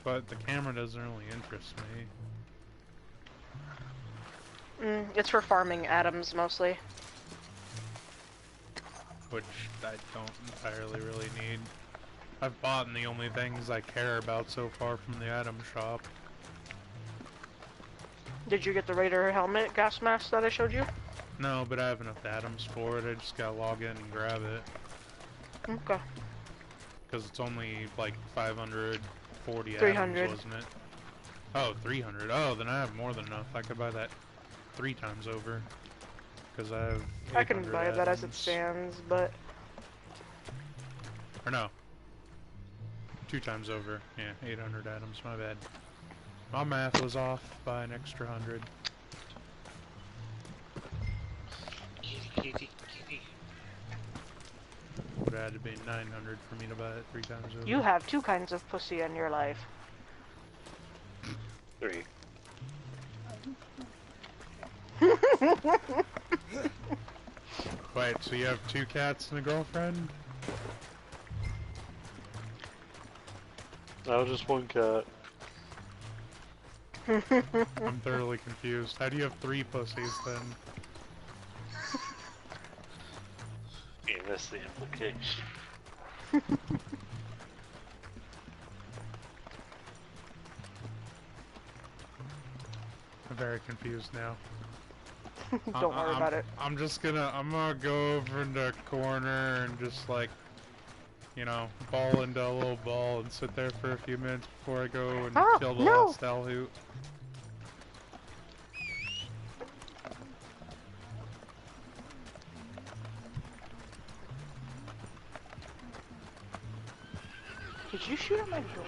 but the camera doesn't really interest me. It's for farming atoms mostly. Which I don't entirely really need. I've bought the only things I care about so far from the item shop. Did you get the Raider helmet gas mask that I showed you? No, but I have enough atoms for it. I just gotta log in and grab it. Okay. Because it's only like 540 300. atoms, wasn't it? Oh, 300. Oh, then I have more than enough. I could buy that 3 times over. Because I have 800 I can buy that as it atoms. stands, but... Or no. 2 times over. Yeah, 800 atoms. My bad. My math was off by an extra 100. Would have had to be 900 for me to buy it 3 times over. You have 2 kinds of pussy in your life. 3. Wait, so you have 2 cats and a girlfriend? No, just 1 cat. I'm thoroughly confused. How do you have 3 pussies then? You missed the implication. I'm very confused now. Don't worry about it. I'm gonna go over into a corner and just like, you know, ball into a little ball and sit there for a few minutes before I go and kill the last Alhoot. Did you shoot at my door?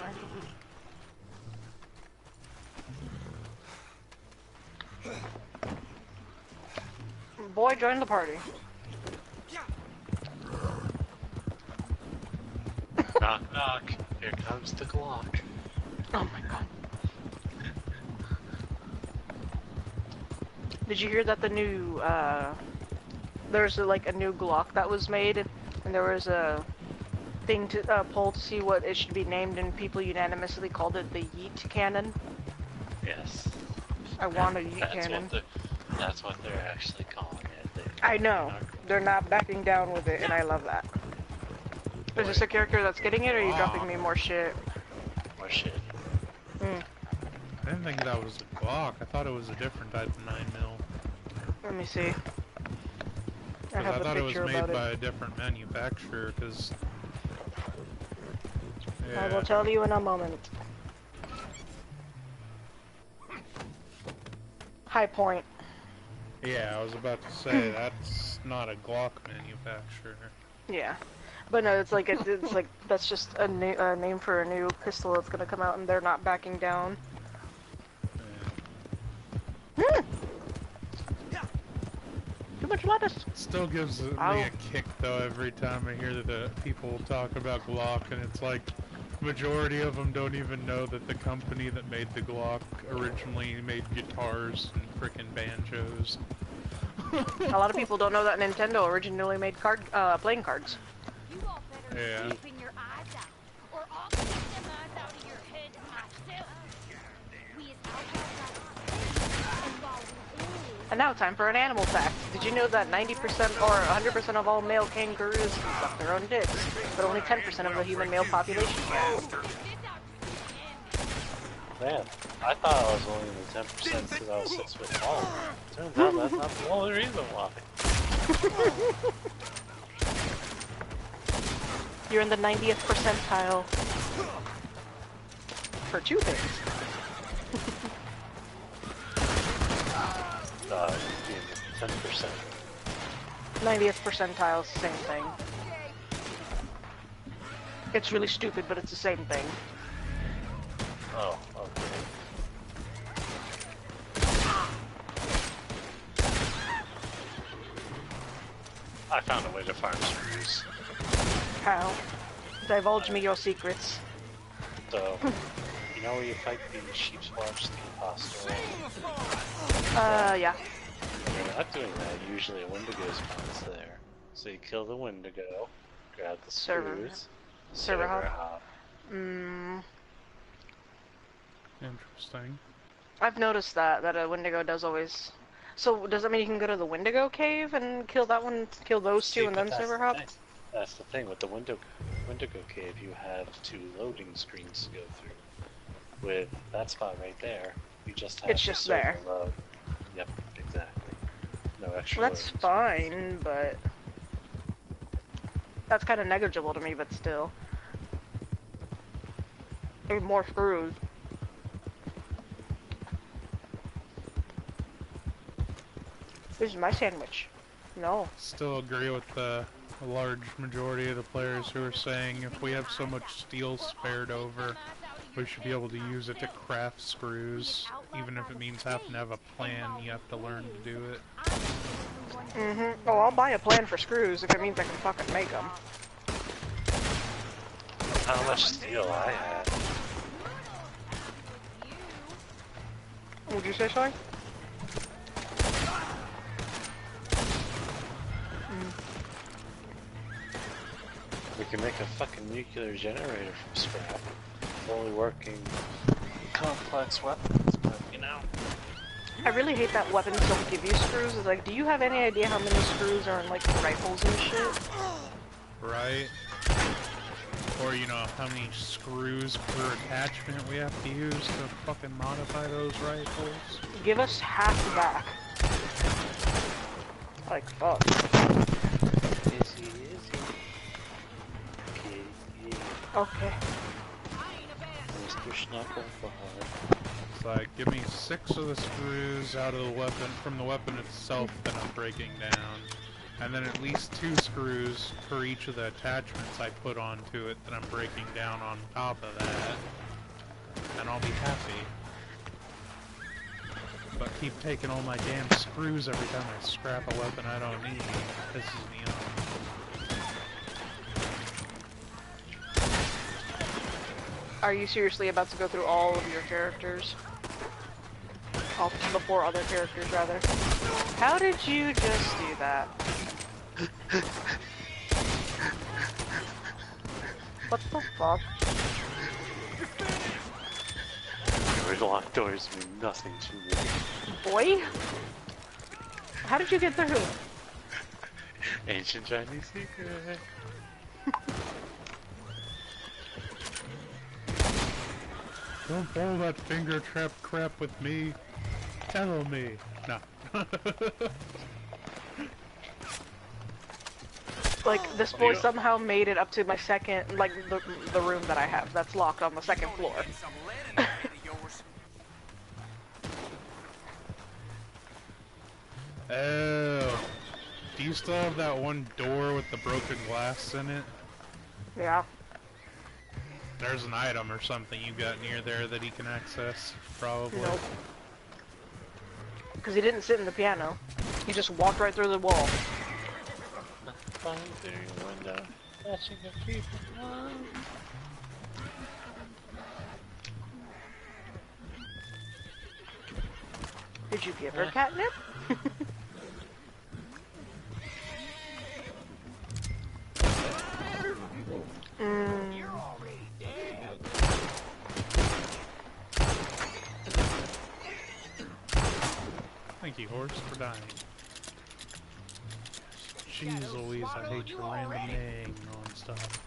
Boy, join the party. Knock, knock. Here comes the Glock. Oh my god. Did you hear that the new, there's like a new Glock that was made, and there was a thing to poll to see what it should be named, and people unanimously called it the Yeet Cannon? Yes. I want a Yeet Cannon. That's what they're actually calling it. I know. They're not backing down with it, and I love that. Is this a character that's getting it, or are you dropping me more shit? More shit. I didn't think that was a Glock. I thought it was a different type of 9mm. Let me see. I thought it was made by a different manufacturer, because... I will tell you in a moment. High Point. Yeah, I was about to say, that's not a Glock manufacturer. Yeah. But no, it's like, it's like, that's just a new, name for a new pistol that's gonna come out, and they're not backing down. Too much lettuce. Still gives me a kick though every time I hear the people talk about Glock, and it's like majority of them don't even know that the company that made the Glock originally made guitars and frickin' banjos. A lot of people don't know that Nintendo originally made playing cards. Yeah. Keeping your eyes out, or I'll take them eyes out of your head myself. We as And now time for an animal fact. Did you know that 90% or 100% of all male kangaroos suck their own dicks, but only 10% of the human male population can? Man, I thought I was only in the 10% because I was 6 foot tall. Turns out that's not the only reason why. You're in the 90th percentile. For 2 things. 10%. 90th percentile, same thing. It's really stupid, but it's the same thing. Oh, okay. I found a way to farm screws. How? Divulge me your secrets. So, you know where you fight the sheep's watch, the imposter? Yeah. You're not doing that. Usually a Wendigo spawns there. So you kill the Wendigo, grab the screws, server hop. Interesting. I've noticed that a Wendigo does always. So does that mean you can go to the Wendigo cave and kill that one, kill those two, and then server hop? That's the thing with the Wendigo cave. You have 2 loading screens to go through. With that spot right there, you just have it's just there. Load. Yep, exactly. No extra. Well, that's fine, but that's kind of negligible to me. But still, there's more screws. This is my sandwich. No. Still agree with the large majority of the players who are saying if we have so much steel spared over, we should be able to use it to craft screws. Even if it means having to have a plan, you have to learn to do it. Oh, I'll buy a plan for screws if it means I can fucking make them. How much steel I have? Would you say so? We can make a fucking nuclear generator from scrap. Fully working complex weapons, but you know. I really hate that weapons don't give you screws. It's like, do you have any idea how many screws are in like rifles and shit? Right. Or, you know, how many screws per attachment we have to use to fucking modify those rifles. Give us half back. Like, fuck. Easy. Okay. Mr. Schnucklefahar. It's like, give me 6 of the screws out of the weapon, from the weapon itself that I'm breaking down. And then at least 2 screws for each of the attachments I put onto it that I'm breaking down on top of that. And I'll be happy. But keep taking all my damn screws every time I scrap a weapon I don't need. Pisses me off. Are you seriously about to go through all of your characters? All before other characters, rather. How did you just do that? What the fuck? Locked doors mean nothing to me. Boy? How did you get through? Ancient Chinese secret. Don't pull that finger trap crap with me. Tell me. No. Like, this boy somehow made it up to my second, like, the room that I have that's locked on the second floor. Oh. Do you still have that one door with the broken glass in it? Yeah. There's an item or something you got near there that he can access, probably. Nope. Because he didn't sit in the piano. He just walked right through the wall. Through your window, catching the people. Did you give her catnip? Thank you, horse, for dying. Jeez Louise, I hate your random name on stuff.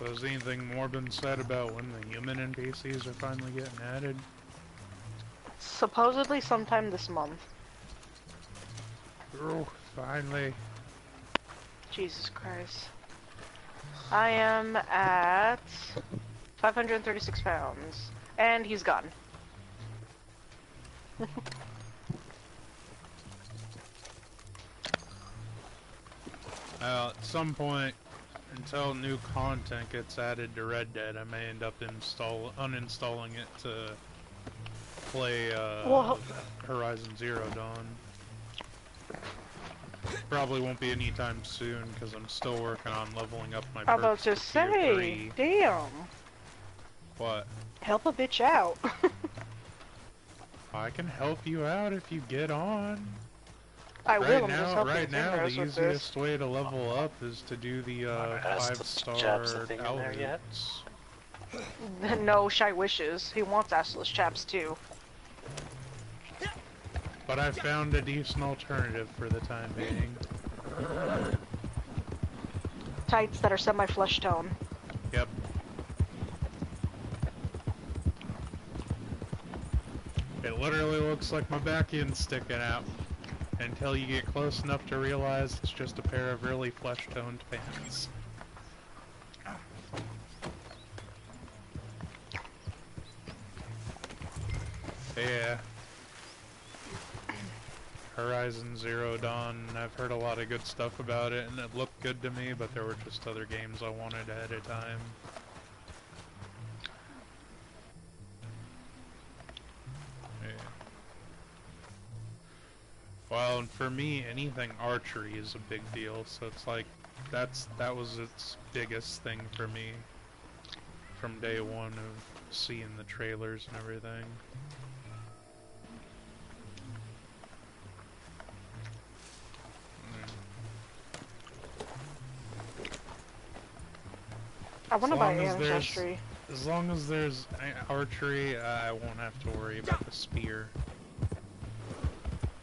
So has anything more been said about when the human NPCs are finally getting added? Supposedly sometime this month. Oh, finally. Jesus Christ. I am at 536 pounds. And he's gone. At some point, until new content gets added to Red Dead, I may end up uninstalling it to play Horizon Zero Dawn. Probably won't be anytime soon because I'm still working on leveling up my perks. I'm about to say, damn. What? Help a bitch out. I can help you out if you get on. I will. Right now, the easiest way to level up is to do the 5-star outfits. No, Shy wishes. He wants assless chaps too. But I found a decent alternative for the time being. Tights that are semi-flesh tone. Yep. It literally looks like my back end's sticking out. Until you get close enough to realize it's just a pair of really flesh-toned pants. Yeah. Horizon Zero Dawn, I've heard a lot of good stuff about it, and it looked good to me, but there were just other games I wanted at a time. Yeah. Well, and for me, anything archery is a big deal, so it's like, that was its biggest thing for me from day one of seeing the trailers and everything. I want to buy Ancestry. As long as there's archery, I won't have to worry about the spear.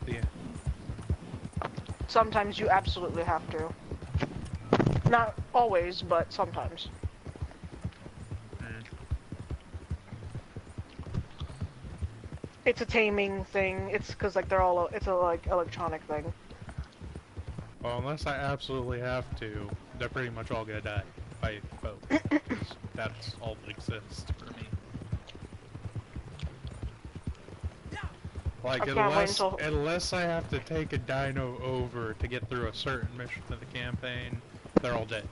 Yeah. Sometimes you absolutely have to. Not always, but sometimes. It's a taming thing. It's because like they're all. It's a like electronic thing. Well, unless I absolutely have to, they're pretty much all gonna die by bow. That's all that exists for me. Like, unless I have to take a dino over to get through a certain mission of the campaign, they're all dead.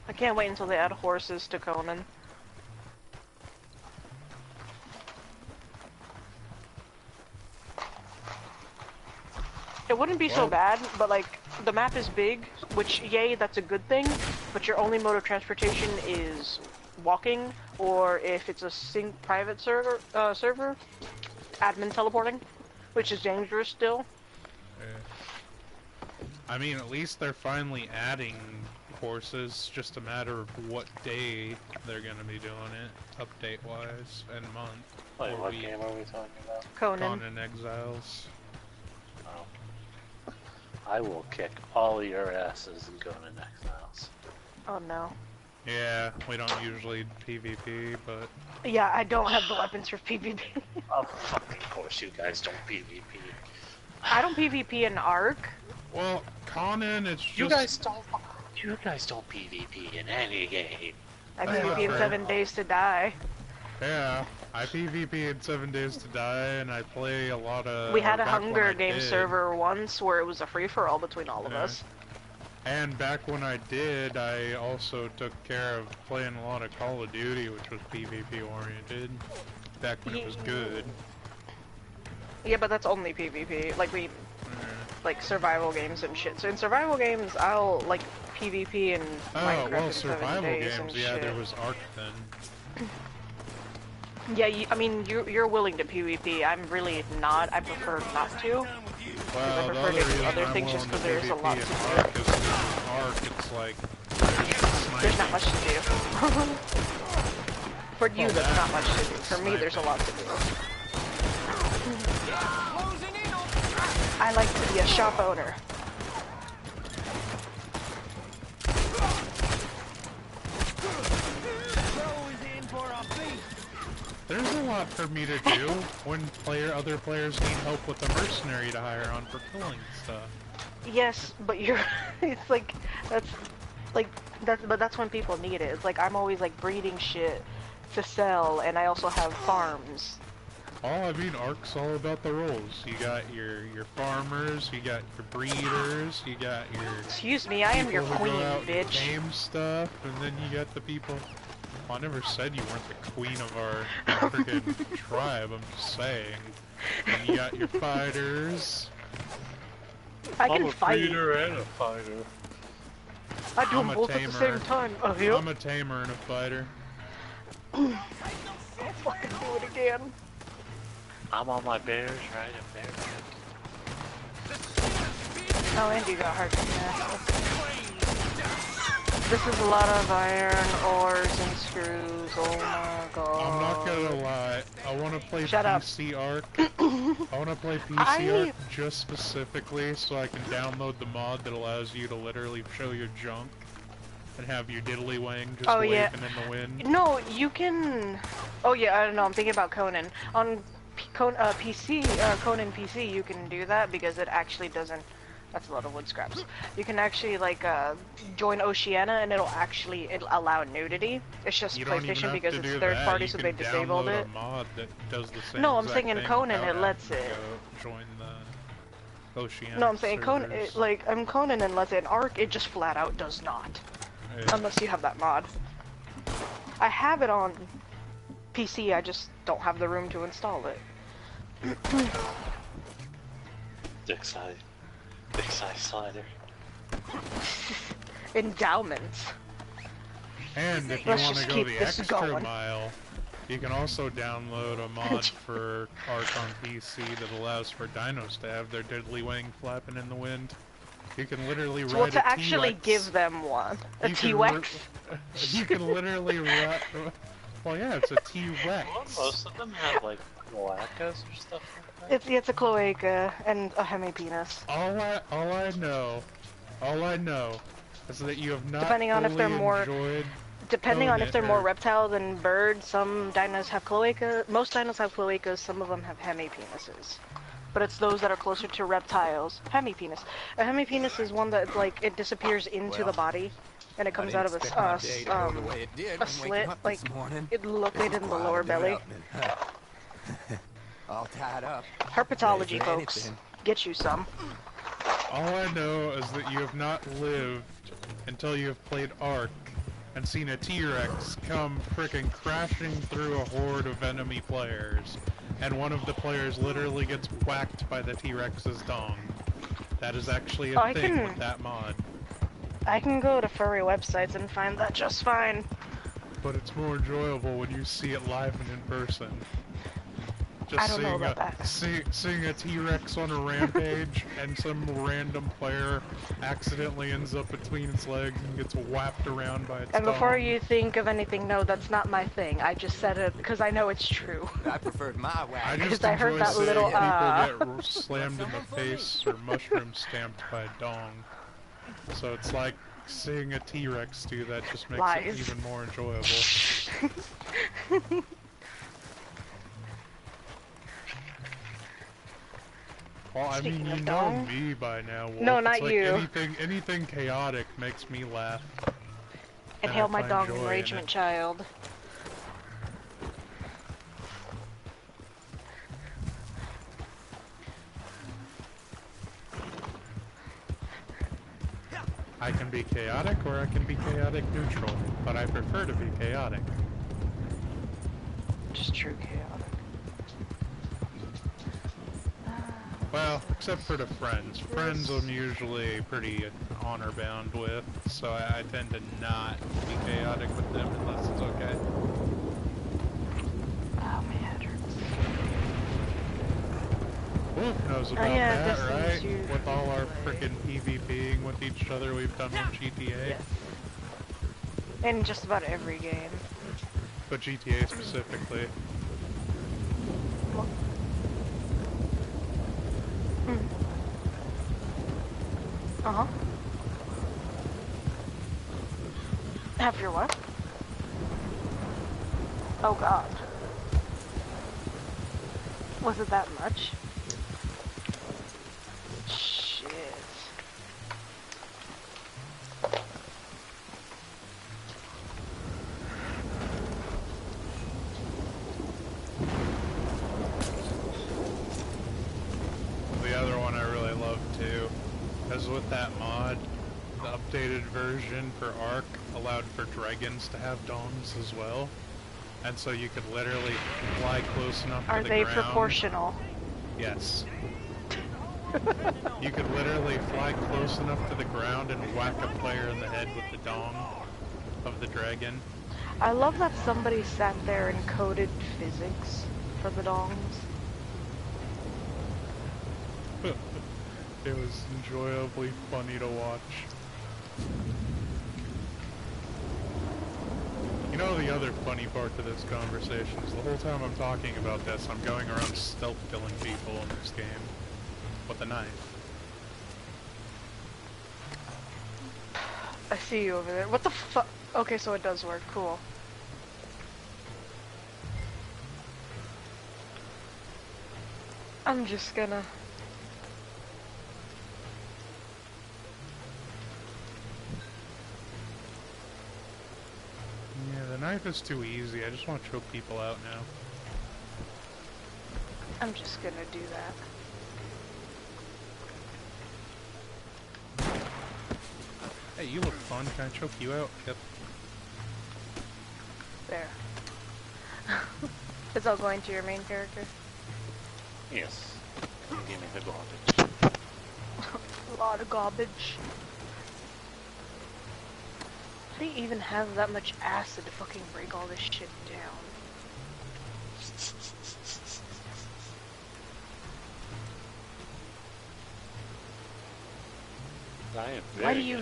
I can't wait until they add horses to Conan. It wouldn't be so bad, but like, the map is big, which, yay, that's a good thing, but your only mode of transportation is walking, or if it's a private server, admin teleporting, which is dangerous still. I mean, at least they're finally adding horses, just a matter of what day they're gonna be doing it, update-wise, and month. Wait, what game are we talking about? Conan Exiles. I will kick all your asses and go to Exiles. Oh no. Yeah, we don't usually PvP, but... Yeah, I don't have the weapons for PvP. Of fucking course you guys don't PvP. I don't PvP in Ark. Well, Conan, it's just... You guys don't PvP in any game. I PvP in 7 Days to Die. Yeah, I PvP in 7 Days to Die, and I play a lot of... We had a Hunger Games server once where it was a free-for-all between all of us. And back when I did, I also took care of playing a lot of Call of Duty, which was PvP oriented, back when it was good. Yeah, but that's only PvP. Like, like, survival games and shit. So in survival games, I'll, like, PvP and Minecraft well, in 7 survival days games, and yeah, shit. there was Ark then. Yeah, I mean, you're willing to PvP. I'm really not. I prefer not to. Well, I prefer to do other things just because there's a lot to do. Ark, it's like... There's not much to do. For you, there's not much to do. For me, there's a lot to do. I like to be a shop owner. There's a lot for me to do when other players need help with a mercenary to hire on for killing stuff. Yes, but you're. It's like that's when people need it. It's like I'm always like breeding shit to sell, and I also have farms. Oh, I mean, Ark's all about the roles. You got your farmers, you got your breeders, you got your. Excuse me, I am your queen, bitch. Game stuff, and then you got the people. Well, I never said you weren't the queen of our freaking tribe. I'm just saying. And you got your fighters. I can fight. I'm a breeder and a fighter. I do them both at the same time. Oh, yep. I'm a tamer and a fighter. I'll fucking do it again. I'm on my bears, right? A bear. Oh, Andy got hurt from that. This is a lot of iron, ores, and screws. Oh my god. I'm not gonna lie. I want to play Shut PC Arc. I want to play PC Arc just specifically so I can download the mod that allows you to literally show your junk and have your diddlywang just waving in the wind. No, you can. Oh yeah, I don't know. I'm thinking about Conan on PC. Conan PC, you can do that because it actually doesn't. That's a lot of wood scraps. You can actually like join Oceania and it'll allow nudity. It's just PlayStation because it's third party, so they disabled it. A mod that does the same no, I'm saying in Conan it lets it. Join the Oceania. No, I'm saying Conan. I'm Conan and lets it. In Arc, it just flat out does not, unless you have that mod. I have it on PC. I just don't have the room to install it. Dick size slider. Endowments. And if you want to go the extra mile, you can also download a mod for Arc on PC that allows for dinos to have their diddlywang flapping in the wind. You can literally ride a T-Rex. to actually give them one. A T-Rex? You can literally ride... Well, yeah, it's a T-Rex. Well, most of them have, like, cloacas or stuff like that. It's a cloaca and a hemipenis. All I know is that you have not Depending on if they're more reptile than bird, some dinos have cloaca. Most dinos have cloacas, some of them have hemipenises. But it's those that are closer to reptiles. Hemipenis. A hemipenis is one that it disappears into the body, and it comes out of a slit, like it located in the lower belly. All tied up. Herpetology, folks. Get you some. All I know is that you have not lived until you have played Ark and seen a T-Rex come frickin' crashing through a horde of enemy players, and one of the players literally gets whacked by the T-Rex's dong. That is actually a thing with that mod. I can go to furry websites and find that just fine. But it's more enjoyable when you see it live and in person. Just I don't know about that. Seeing a T-Rex on a rampage and some random player accidentally ends up between its legs and gets whapped around by its And before dong. you think of anything, no, that's not my thing. I just said it because I know it's true. I preferred my way. Because I heard that little people get slammed in the face or mushroom stamped by a dong. So it's like seeing a T-Rex do that just makes it even more enjoyable. Well, I mean, you know me by now, Wolf. No, not you. Anything chaotic makes me laugh. And hail my dog enragement child. I can be chaotic or I can be chaotic neutral, but I prefer to be chaotic. Just true chaotic. Well, except for the friends. Friends I'm usually pretty honor-bound with, so I tend to not be chaotic with them unless it's okay. Oh, my head hurts. Wolf knows about that, right? With all our frickin' PvPing with each other we've done with GTA. Yes. In just about every game. But GTA specifically. Uh-huh. After what? Oh god. Was it that much? Shit. The other one I really love too, is with that mod, the updated version for Ark allowed for dragons to have dongs as well. And so you could literally fly close enough to the ground. Are they proportional? Yes. You could literally fly close enough to the ground and whack a player in the head with the dong of the dragon. I love that somebody sat there and coded physics for the dongs. It was enjoyably funny to watch. You know, the other funny part to this conversation is the whole time I'm talking about this, I'm going around stealth killing people in this game with a knife. I see you over there. What the fuck? Okay, so it does work. Cool. I'm just gonna... Yeah, the knife is too easy. I just want to choke people out now. I'm just gonna do that. Hey, you look fun. Can I choke you out? Yep. There. It's all going to your main character? Yes. Give me the garbage. A lot of garbage. How do you even have that much acid to fucking break all this shit down? I am very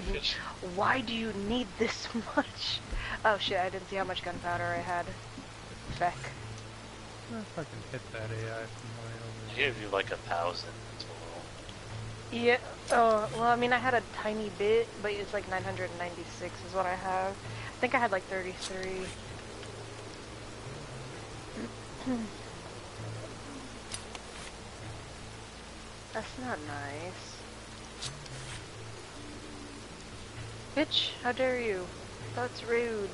Why do you need this much? Oh shit, I didn't see how much gunpowder I had. Feck. If I can hit that AI from way over I gave you like 1,000 total. Yeah, well I mean I had a tiny bit, but it's like 996 is what I have. I think I had like 33. That's not nice. Bitch, how dare you? That's rude.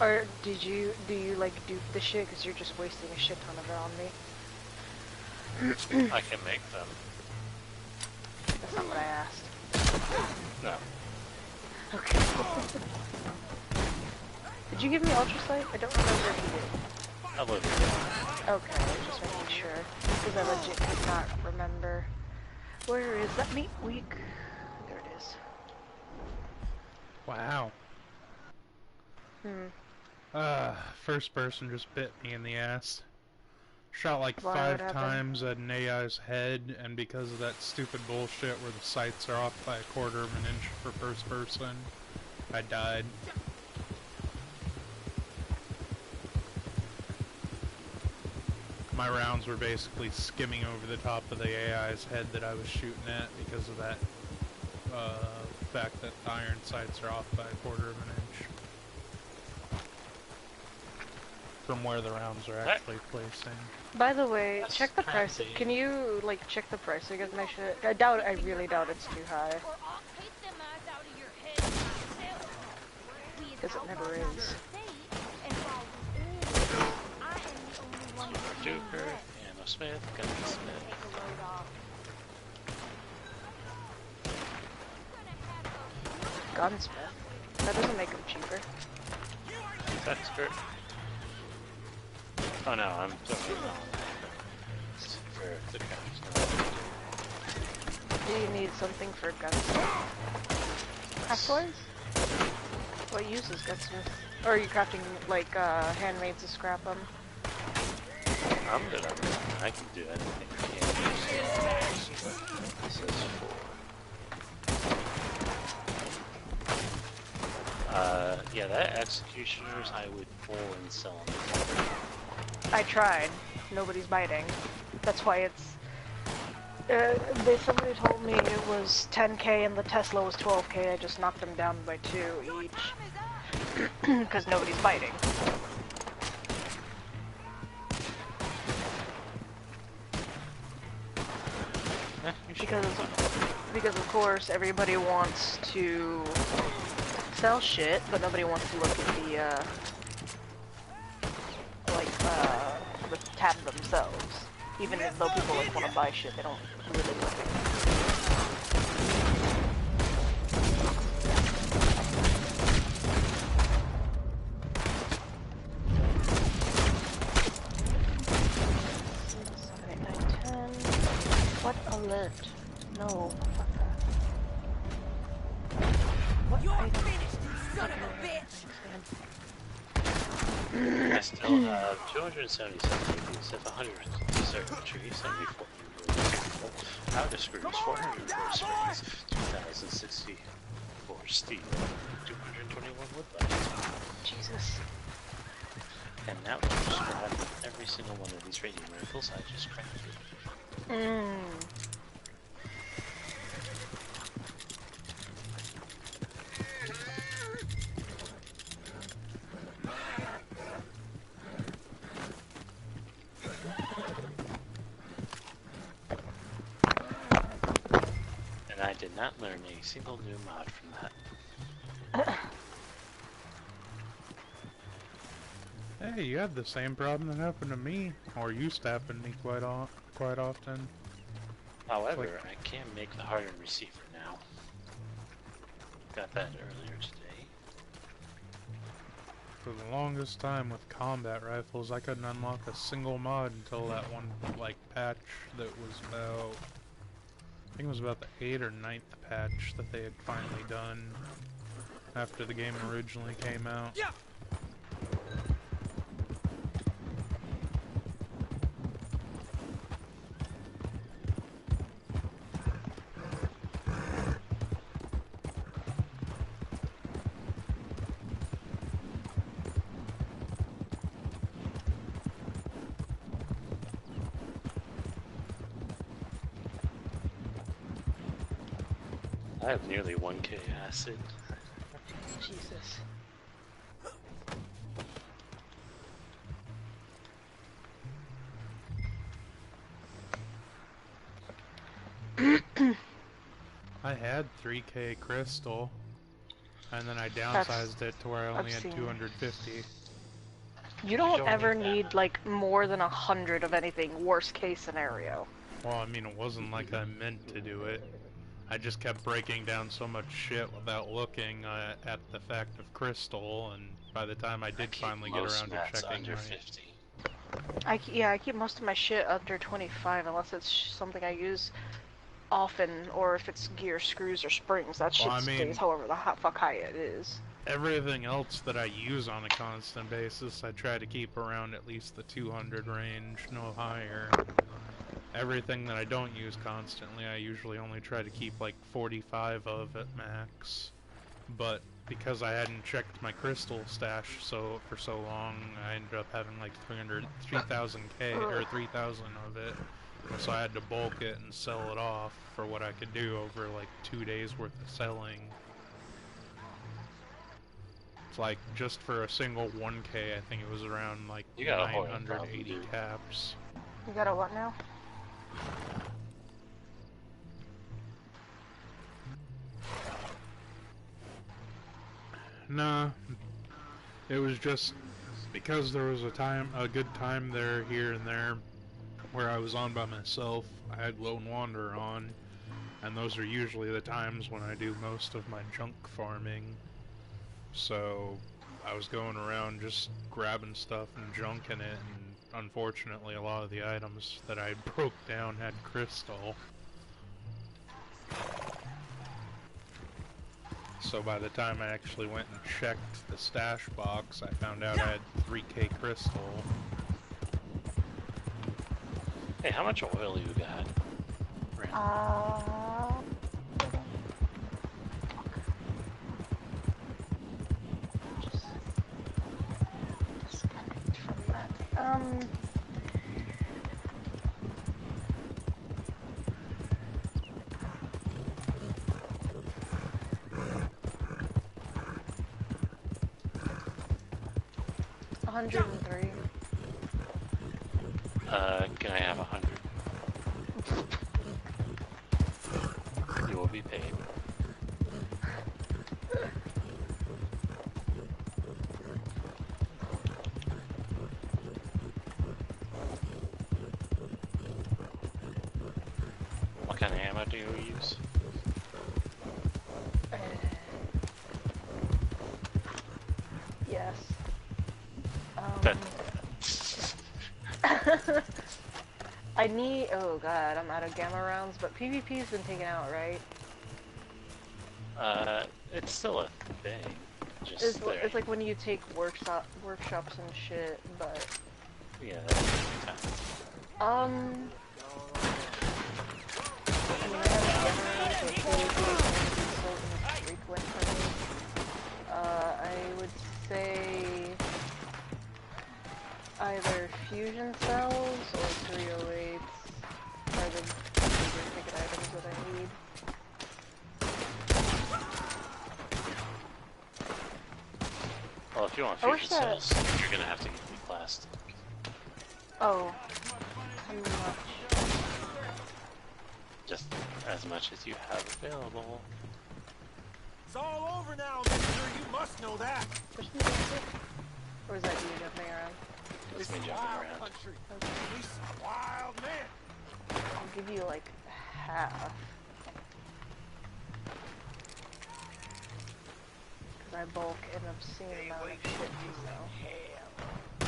Or do you like dupe the shit because you're just wasting a shit ton of it on me? I can make them. That's not what I asked. No. Okay. Did you give me ultra sight? I don't remember if you did. I love you. Okay, just making sure. Because I legit could not remember. Where is that meat week? There it is. Wow. First person just bit me in the ass. Shot like Why, 5 times at an AI's head, and because of that stupid bullshit where the sights are off by 1/4 of an inch for first person, I died. My rounds were basically skimming over the top of the AI's head that I was shooting at because of that fact that the iron sights are off by 1/4 of an inch from where the rounds are actually placing. By the way, check the price. Can you like check the price again? Make sure. I really doubt it's too high. Because it never is. Duper, Ammo Smith, Gunsmith. Gunsmith? That doesn't make them cheaper. That's good. Oh no, I'm totally wrong. For the guns. Do you need something for gunsmith? Craft toys? What uses gunsmith? Or are you crafting like handmaids to scrap them? I'm good on that. I can do anything. This is yeah, that executioners I would pull and sell them. I tried. Nobody's biting. That's why it's... somebody told me it was 10k and the Tesla was 12k. I just knocked them down by 2 each. because nobody's biting. Because of course everybody wants to sell shit, but nobody wants to look at the tab themselves. Even though people like want to buy shit, they don't really look at it. What alert? No. What You're finished, you son of a bitch! I still have 277 babies, 133, 74 powder screws, 404 springs, 2,064 steel, 221 wood buttons. Jesus. And now to describe every single one of these radium rifles I just crafted. And I did not learn a single new mod from that. Hey, you had the same problem that happened to me, or used to happen to me quite often. However, I can make the hardened receiver now. Got that earlier today. For the longest time with combat rifles, I couldn't unlock a single mod until that one, patch that was about... I think it was about the 8th or 9th patch that they had finally done after the game originally came out. Yeah. I have nearly 1k acid. Jesus. I had 3k crystal, and then I downsized it to where I only had 250. You don't ever need like more than 100 of anything, worst case scenario. Well, I mean, it wasn't like I meant to do it. I just kept breaking down so much shit without looking at the fact of crystal, and by the time I did finally get around to checking under my... 50. I keep most of my shit under 25 unless it's something I use often, or if it's gear, screws, or springs. That shit stays however the fuck high it is. Everything else that I use on a constant basis, I try to keep around at least the 200 range, no higher. Everything that I don't use constantly, I usually only try to keep like 45 of at max. But because I hadn't checked my crystal stash for so long, I ended up having like 3,000k or 3,000 of it. So I had to bulk it and sell it off for what I could do over like 2 days worth of selling. It's like just for a single 1k, I think it was around like 980 caps. You got a what now? Nah, it was just because there was a good time there, here and there, where I was on by myself. I had Lone Wanderer on, and those are usually the times when I do most of my junk farming. So I was going around just grabbing stuff and junking it, and unfortunately a lot of the items that I broke down had crystal. So by the time I actually went and checked the stash box, I found out I had 3k crystal. Hey, how much oil you got? Disconnect from that. 103. Can I have 100? You will be paid. What kind of ammo do you use? Yes. I need. Oh god, I'm out of gamma rounds, but PvP's been taken out, right? It's still a thing. Just It's like when you take workshops and shit, but. Yeah, that's I mean, I have gamma rounds, so it's really frequent for me. I would say either fusion cells or 308s are the bigger ticket items that I need. Well, if you want fusion cells, you're gonna have to get me plastic. Oh, how much? Just as much as you have available. It's all over now, mister. You must know that. Or is that you jumping around? That's me jumping around. Country. He's a wild man. I'll give you like half. Because I bulk an obscene amount of shit, so.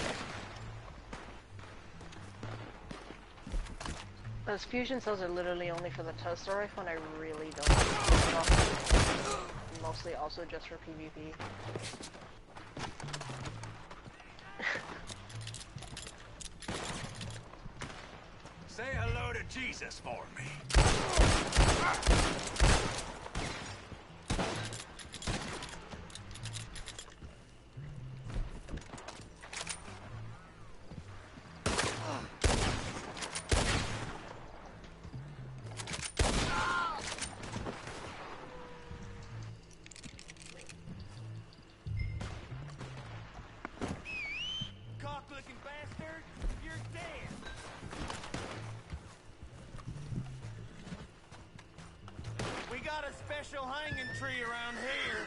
Those fusion cells are literally only for the toaster rifle, and I really don't use it often. Mostly also just for PvP. Say hello to Jesus for me. Cock-looking bastard, you're dead. We got a special hanging tree around here.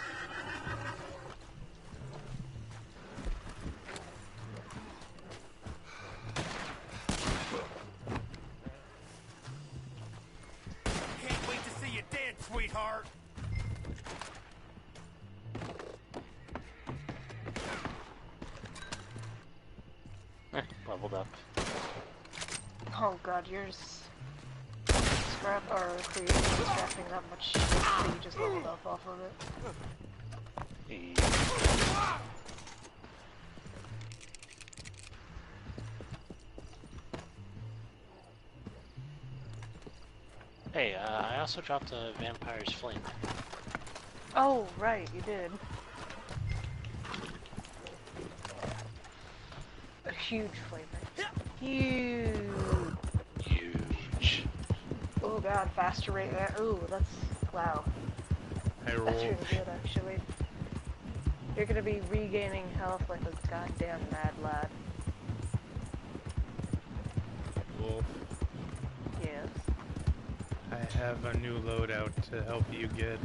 Can't wait to see you dead, sweetheart. Leveled up. Oh god, yours scrap or creating scrapping that much shit that you just leveled up off of it. Hey, I also dropped a Vampire's Flame. Oh, right, you did. A huge flavor. Huge. Huge. Oh god, faster rate there. Ooh, that's wow. Hey, That's really good, actually. You're gonna be regaining health like a goddamn mad lad. Wolf. Yes. I have a new loadout to help you get.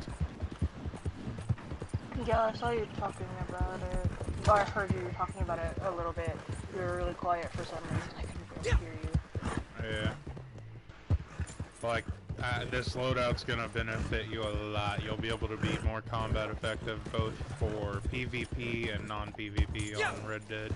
Yeah, I saw you talking about it. Oh, I heard you talking about it a little bit. You were really quiet for some reason. I couldn't really hear you. Yeah. Like, this loadout's gonna benefit you a lot. You'll be able to be more combat effective both for PvP and non-PvP on Red Dead.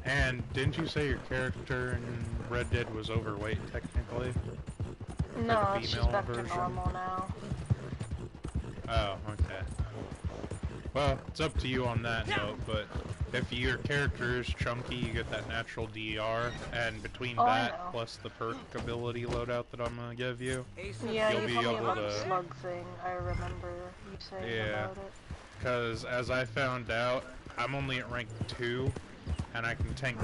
And didn't you say your character in Red Dead was overweight, technically? No, it's just back to normal now. Oh, okay. Well, it's up to you on that note, but if your character is chunky, you get that natural DR, and between that plus the perk ability loadout that I'm gonna give you, Yeah, you'll you be told me able about the to... slug thing. I remember you saying about it. Because as I found out, I'm only at rank 2, and I can tank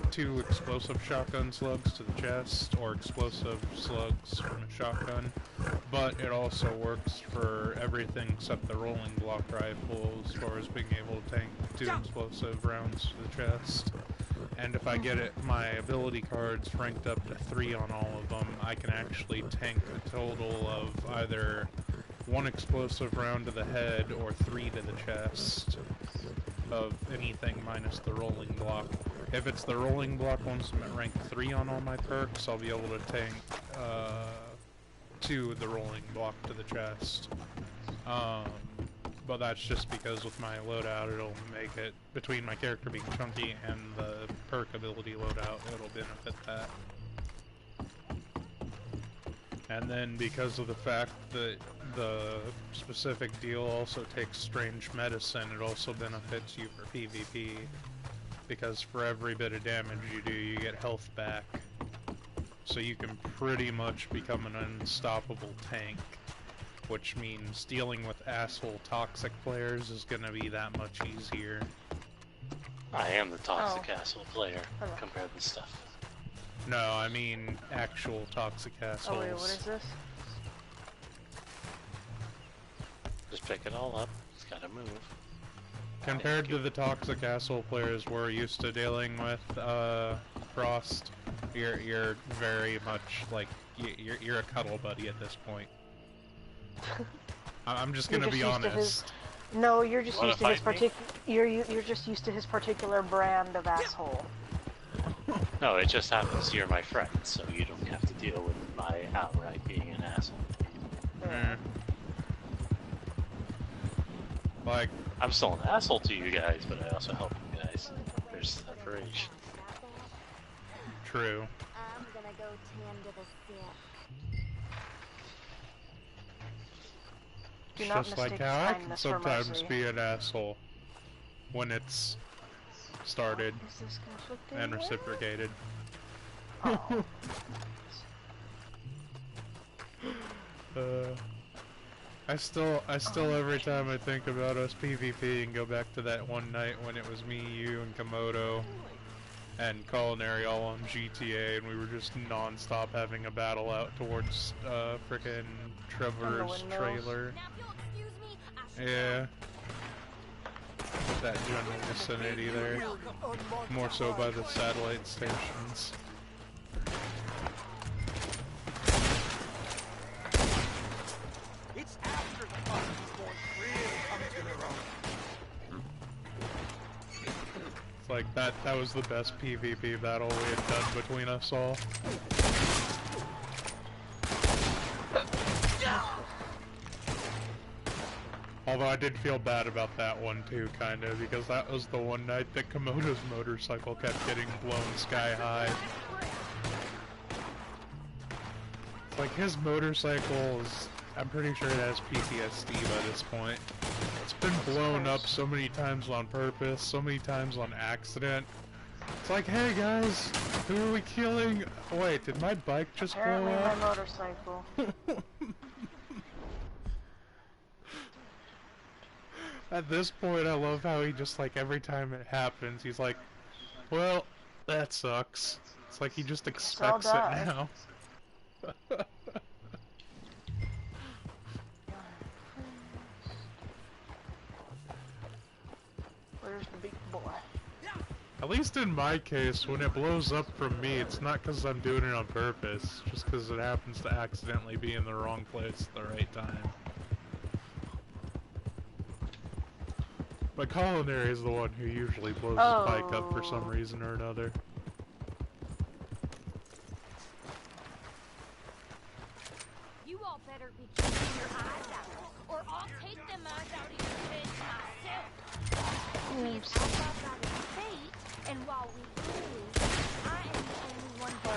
2 explosive shotgun slugs to the chest, or explosive slugs from a shotgun. But it also works for everything except the rolling block rifle, as far as being able to tank 2 explosive rounds to the chest. And if I get my ability cards ranked up to 3 on all of them, I can actually tank a total of either 1 explosive round to the head or 3 to the chest of anything minus the rolling block. If it's the rolling block, once I'm at rank 3 on all my perks, I'll be able to tank 2 the rolling block to the chest. But that's just because with my loadout, it'll make it, between my character being chunky and the perk ability loadout, it'll benefit that. And then because of the fact that the specific deal also takes strange medicine, it also benefits you for PvP. Because for every bit of damage you do, you get health back. So you can pretty much become an unstoppable tank. Which means dealing with asshole toxic players is gonna be that much easier. I am the toxic asshole player compared to stuff. No, I mean actual toxic assholes. Oh wait, what is this? Just pick it all up. It's gotta move. Compared to the toxic asshole players we're used to dealing with, Frost, you're very much like you're a cuddle buddy at this point. I'm just gonna be honest. No, you're just used to his you're just used to his particular brand of asshole. No, it just happens you're my friend, so you don't have to deal with my outright being an asshole. Like, I'm still an asshole to you guys, but I also help you guys. There's separation. True. I'm gonna go tend to the sick. Do not just like how I can sometimes be an asshole when it's started and reciprocated. Oh. I still every time I think about us PvP and go back to that one night when it was me, you, and Komodo and Culinary all on GTA, and we were just non-stop having a battle out towards frickin' Trevor's trailer. Yeah. That general vicinity there. More so by the satellite stations. It's after the Bucky's boys really come to their own. It's like that was the best PvP battle we had done between us all. Although I did feel bad about that one too, kinda, because that was the one night that Komodo's motorcycle kept getting blown sky high. It's like his motorcycle is, I'm pretty sure it has PTSD by this point. It's been blown up so many times on purpose, so many times on accident. It's like, hey guys, who are we killing? Wait, did my bike just blow up? Apparently my motorcycle. At this point, I love how he just, like, every time it happens, he's like, well, that sucks. It's like he just expects it now. Where's the big boy? At least in my case, when it blows up from me, it's not because I'm doing it on purpose, just because it happens to accidentally be in the wrong place at the right time. But Culinary is the one who usually blows his bike up for some reason or another. You all better be keeping your eyes out, or I'll take them eyes out of your head myself. We've outside of fate, and while we lose, I am the only one who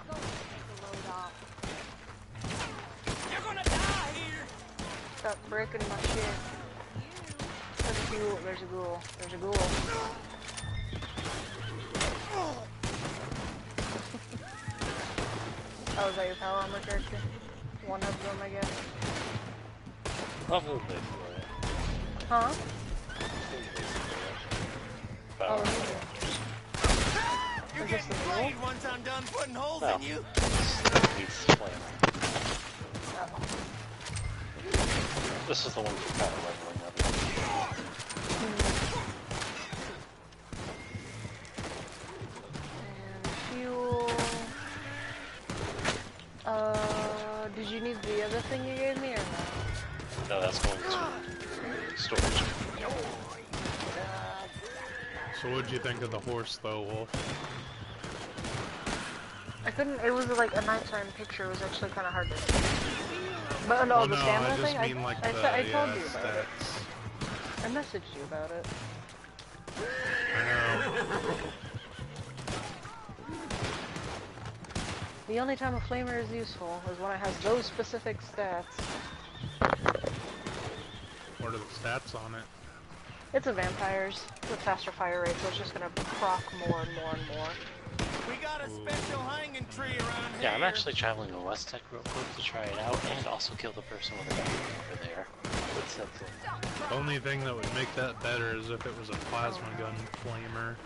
Go take the load off. You're gonna die here! Stop breaking my shit. There's a ghoul. There's a ghoul. Oh, is that your power armor character? One of them, I guess. Probably for it. Huh? Power. You're getting played once I'm done putting holes in you. This is the one for power leveling up. And fuel. Did you need the other thing you gave me or no? No, that's going to storage. So what'd you think of the horse though, Wolf? I couldn't, it was like a nighttime picture, it was actually kind of hard to see. But no, the stamina thing, I told you about it. I messaged you about it. I know. The only time a flamer is useful is when it has those specific stats. What are the stats on it? It's a vampires with faster fire rate, so it's just gonna proc more and more and more. We got a special hanging tree around here. Yeah, I'm actually traveling to West Tech real quick to try it out and also kill the person with a gun over there. The only thing that would make that better is if it was a plasma gun flamer.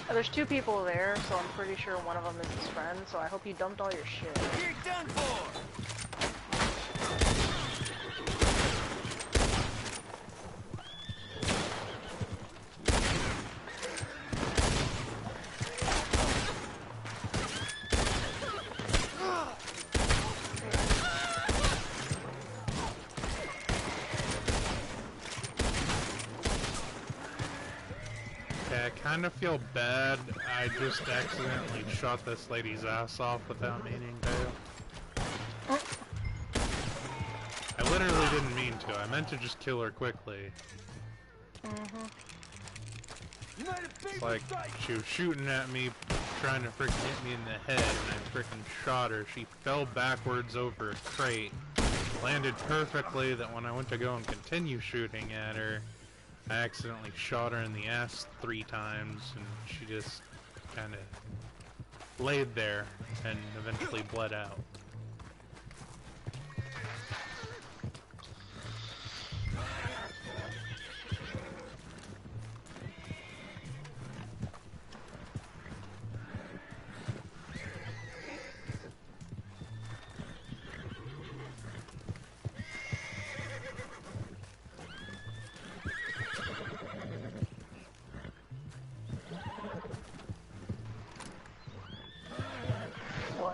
There's two people there, so I'm pretty sure one of them is his friend, so I hope you dumped all your shit. You're done for! I kind of feel bad. I just accidentally shot this lady's ass off without meaning to. I literally didn't mean to. I meant to just kill her quickly. It's like she was shooting at me, trying to freaking hit me in the head, and I freaking shot her. She fell backwards over a crate, landed perfectly that when I went to go and continue shooting at her, I accidentally shot her in the ass 3 times, and she just kind of laid there and eventually bled out.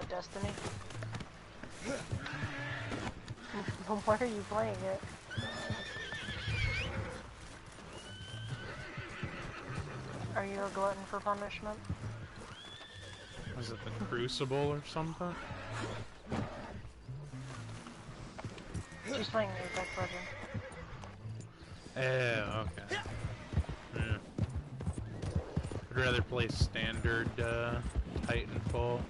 Destiny? Why are you playing it? Are you a glutton for punishment? Was it the Crucible or something? She's playing Apex Legends. Okay. Yeah. I'd rather play standard Titanfall.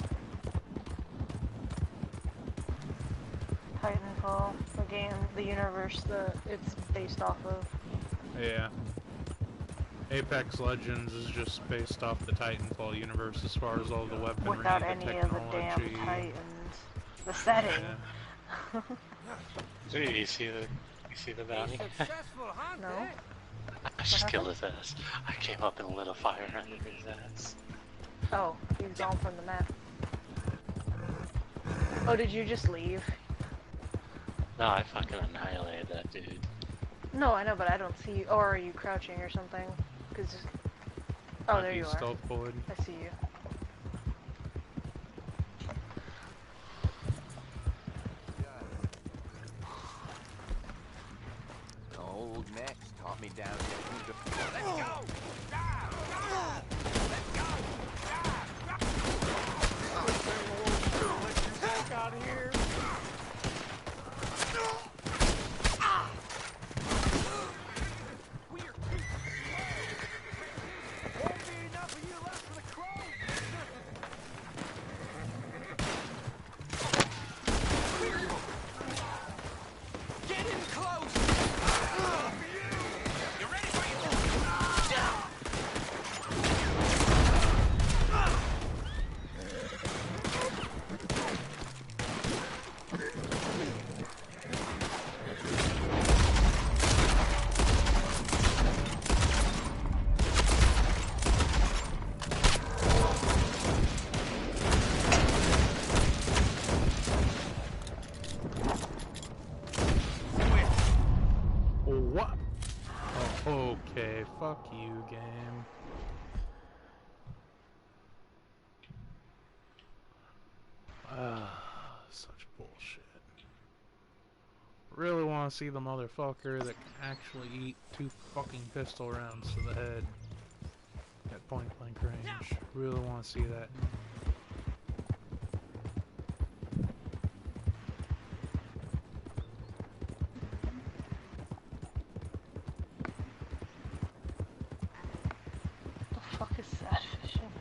Titanfall, the game, the universe that it's based off of. Yeah. Apex Legends is just based off the Titanfall universe as far as all the weaponry, without the any technology. of the damn Titans. The setting. Yeah. Dude, you see the bounty? No. I just killed his ass. I came up and lit a fire under his ass. Oh, he's gone from the map. Oh, did you just leave? No, I fucking annihilated that dude. No, I know, but I don't see you. Or are you crouching or something? Cause... Oh, there you are. Stealth forward. I see you. Old Nex taught me down here. Let's go! Let's go! Out of here. What? Oh, okay, fuck you, game. Such bullshit. Really want to see the motherfucker that can actually eat 2 fucking pistol rounds to the head at point blank range. Really want to see that. The fuck is sad fishing?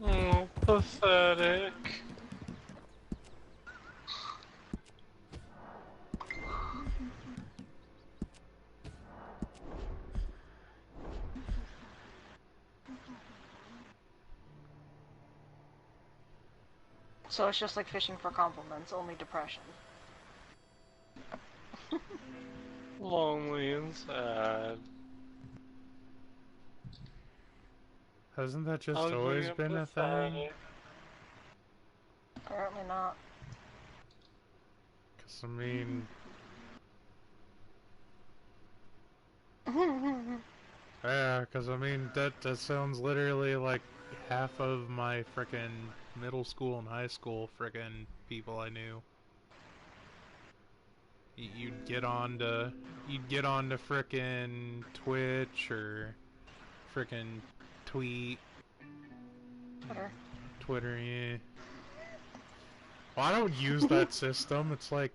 Oh, pathetic. So it's just like fishing for compliments, only depression. Lonely and sad. Hasn't that just always been a thing? Apparently not. Cause I mean... Yeah, cause I mean, that sounds literally like half of my frickin' middle school and high school frickin' people I knew. You'd get on to frickin' Twitch or frickin' Twitter, yeah. Well, I don't use that system. It's like,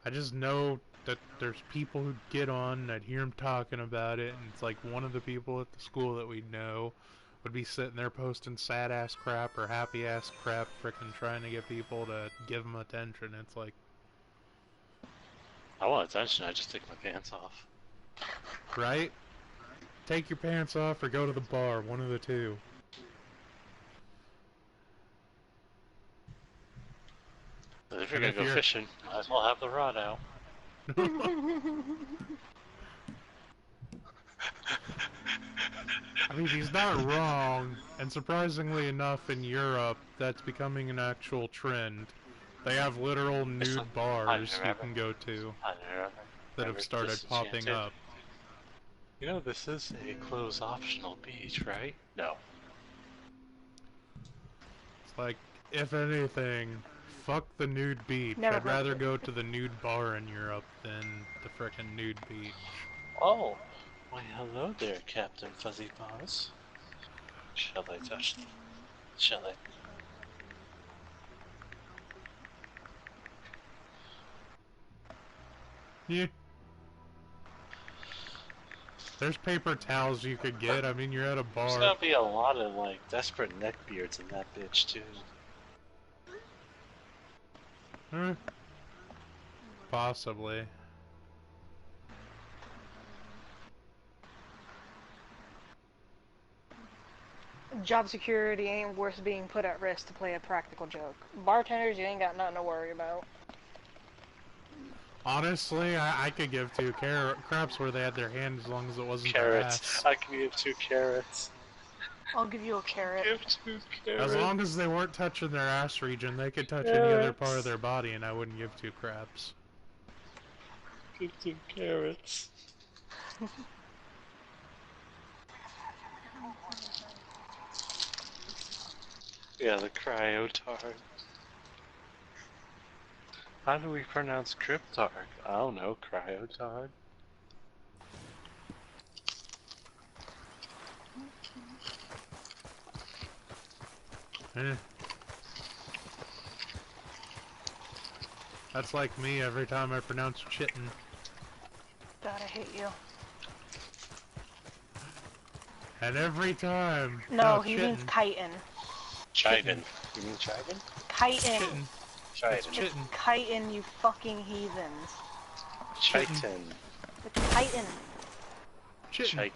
I just know that there's people who get on and I'd hear them talking about it, and it's like one of the people at the school that we know would be sitting there posting sad ass crap or happy ass crap, frickin' trying to get people to give them attention. It's like, I want attention, I just take my pants off. right? Take your pants off or go to the bar, one of the two. But if you're gonna go fishing, might as well have the rod out. I mean, he's not wrong, and surprisingly enough, in Europe, that's becoming an actual trend. They have literal nude bars you can go to that have started popping up. You know, this is a clothes optional beach, right? No. It's like, if anything, fuck the nude beach. Never I'd rather go to the nude bar in Europe than the frickin' nude beach. Oh, why hello there, Captain Fuzzy Paws. Shall I touch them? Shall I? Yeah. There's paper towels you could get. I mean, you're at a bar. There's gonna be a lot of, like, desperate neckbeards in that bitch, too. Possibly. Job security ain't worth being put at risk to play a practical joke. Bartenders, you ain't got nothing to worry about. Honestly, I could give 2 craps where they had their hand as long as it wasn't Carrots. their ass. I can give 2 carrots. I'll give you a carrot. Give 2 carrots. As long as they weren't touching their ass region, they could touch any other part of their body and I wouldn't give 2 craps. Give 2 carrots. Yeah, the cryotard. How do we pronounce cryptarch? I don't know, cryotard. That's like me every time I pronounce chillin. God, I hate you. And every time. No, he means chitin. Chitin. You mean chitin? Chitin. Chitin. It's chitin, you fucking heathens. Chitin. It's chitin. Chitin.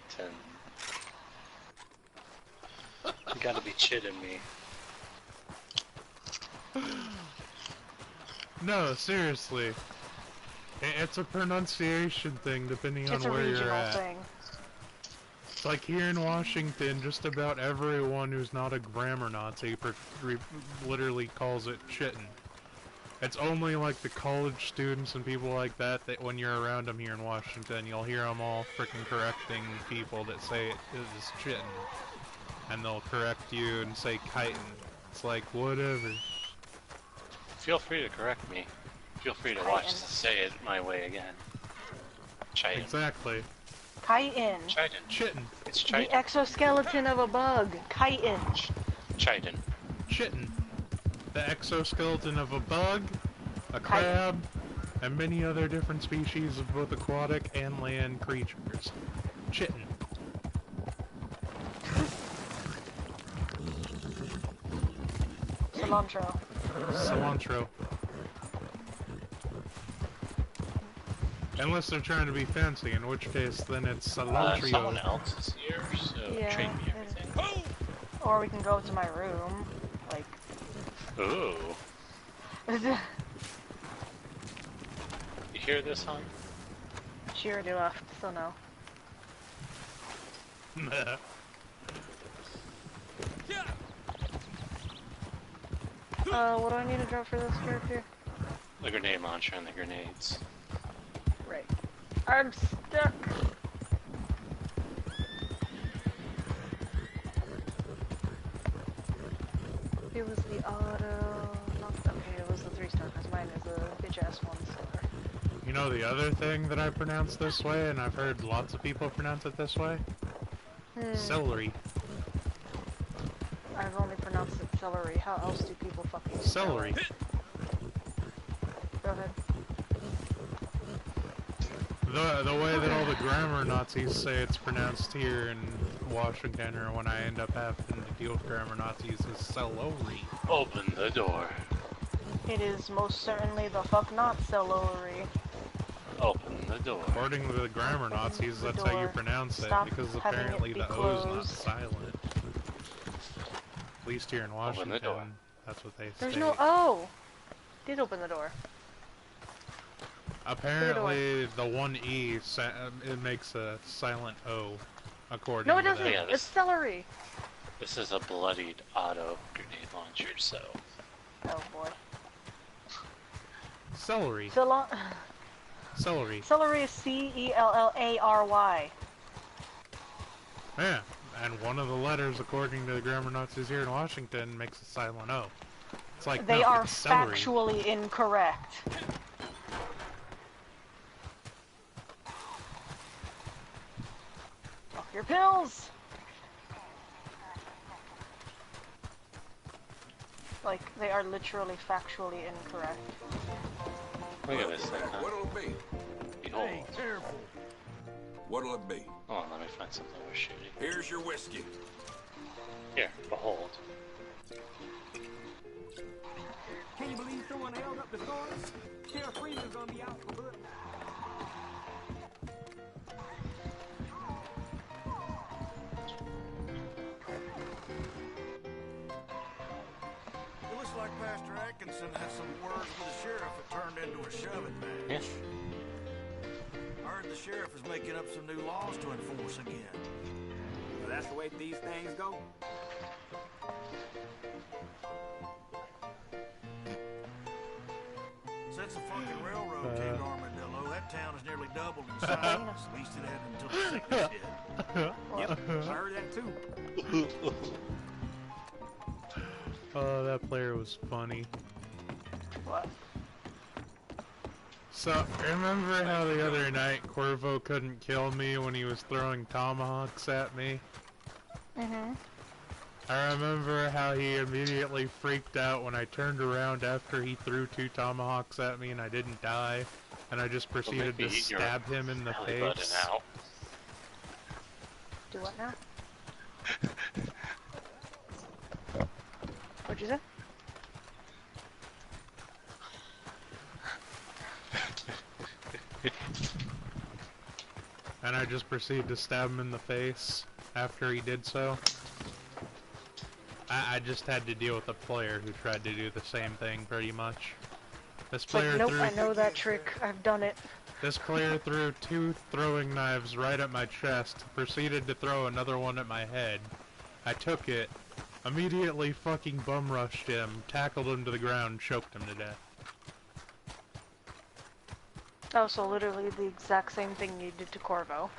You gotta be chitting me. No, seriously. It's a pronunciation thing depending on where you're at. Thing. It's like here in Washington, just about everyone who's not a grammar Nazi literally calls it chittin. It's only like the college students and people like that when you're around them here in Washington, you'll hear them all freaking correcting people that say it is chittin. And they'll correct you and say chitin. It's like, whatever. Feel free to correct me. Feel free to watch to say it my way again. Chitin. Exactly. Chitin. Chitin. Chittin. It's chitin. The exoskeleton of a bug. Chitin. Chitin. Chittin. The exoskeleton of a bug, a crab, and many other different species of both aquatic and land creatures. Chittin. Cilantro. Cilantro. Unless they're trying to be fancy, in which case then it's cilantro. Someone else is here, so trade me everything. Or we can go to my room, like... Ooh. You hear this, hon? She already left, so no. What do I need to drop for this character? The grenade launcher and the grenades. Right. I'm stuck! It was the auto... Okay, it was the 3-star, because mine is a bitch-ass 1-star. You know the other thing that I pronounce this way, and I've heard lots of people pronounce it this way? Celery. I've only pronounced it celery. How else do people fucking Celery. Go ahead. The way that all the grammar Nazis say it's pronounced here in Washington, or when I end up having to deal with grammar Nazis, is celery. Open the door. It is most certainly the fuck not celery. Open the door. According to the grammar Nazis, that's how you pronounce it, because apparently the O is not silent. At least here in Washington, that's what they say. There's no O! Did open the door. Apparently, the one E, it makes a silent O, according No, it to doesn't. that. It's celery. This is a bloodied auto grenade launcher, so... Oh boy. Celery. Celery. Celery is C-E-L-L-A-R-Y. Yeah, and one of the letters, according to the grammar Nazis here in Washington, makes a silent O. It's like, they no, are it's celery. factually incorrect. Off your pills! Like, they are literally factually incorrect. Look at this thing, huh? What'll it be? Behold. Hey, careful. What'll it be? Hold on, let me find something worth shooting. Here's your whiskey. Here, behold. Can you believe someone held up the scores? Sheriff Freeman's gonna be out for good. It looks like Pastor Atkinson had some words with the sheriff that turned into a shoving match. Yes. I heard the sheriff is making up some new laws to enforce again. Well, that's the way these things go. Since the fucking railroad came to Armadillo, that town has nearly doubled in size. At least it had until the sickness hit. Yep, I heard that too. Oh, that player was funny. What? So, remember how the other night Corvo couldn't kill me when he was throwing tomahawks at me? Mm-hmm. I remember how he immediately freaked out when I turned around after he threw 2 tomahawks at me and I didn't die, and I just proceeded to stab him in the face. Do what now? What'd you say? And I just proceeded to stab him in the face after he did so. I just had to deal with a player who tried to do the same thing, pretty much. This player nope, I know that trick. I've done it. This player threw 2 throwing knives right at my chest, proceeded to throw another one at my head. I took it, immediately fucking bum rushed him, tackled him to the ground, choked him to death. Oh, so literally the exact same thing you did to Corvo.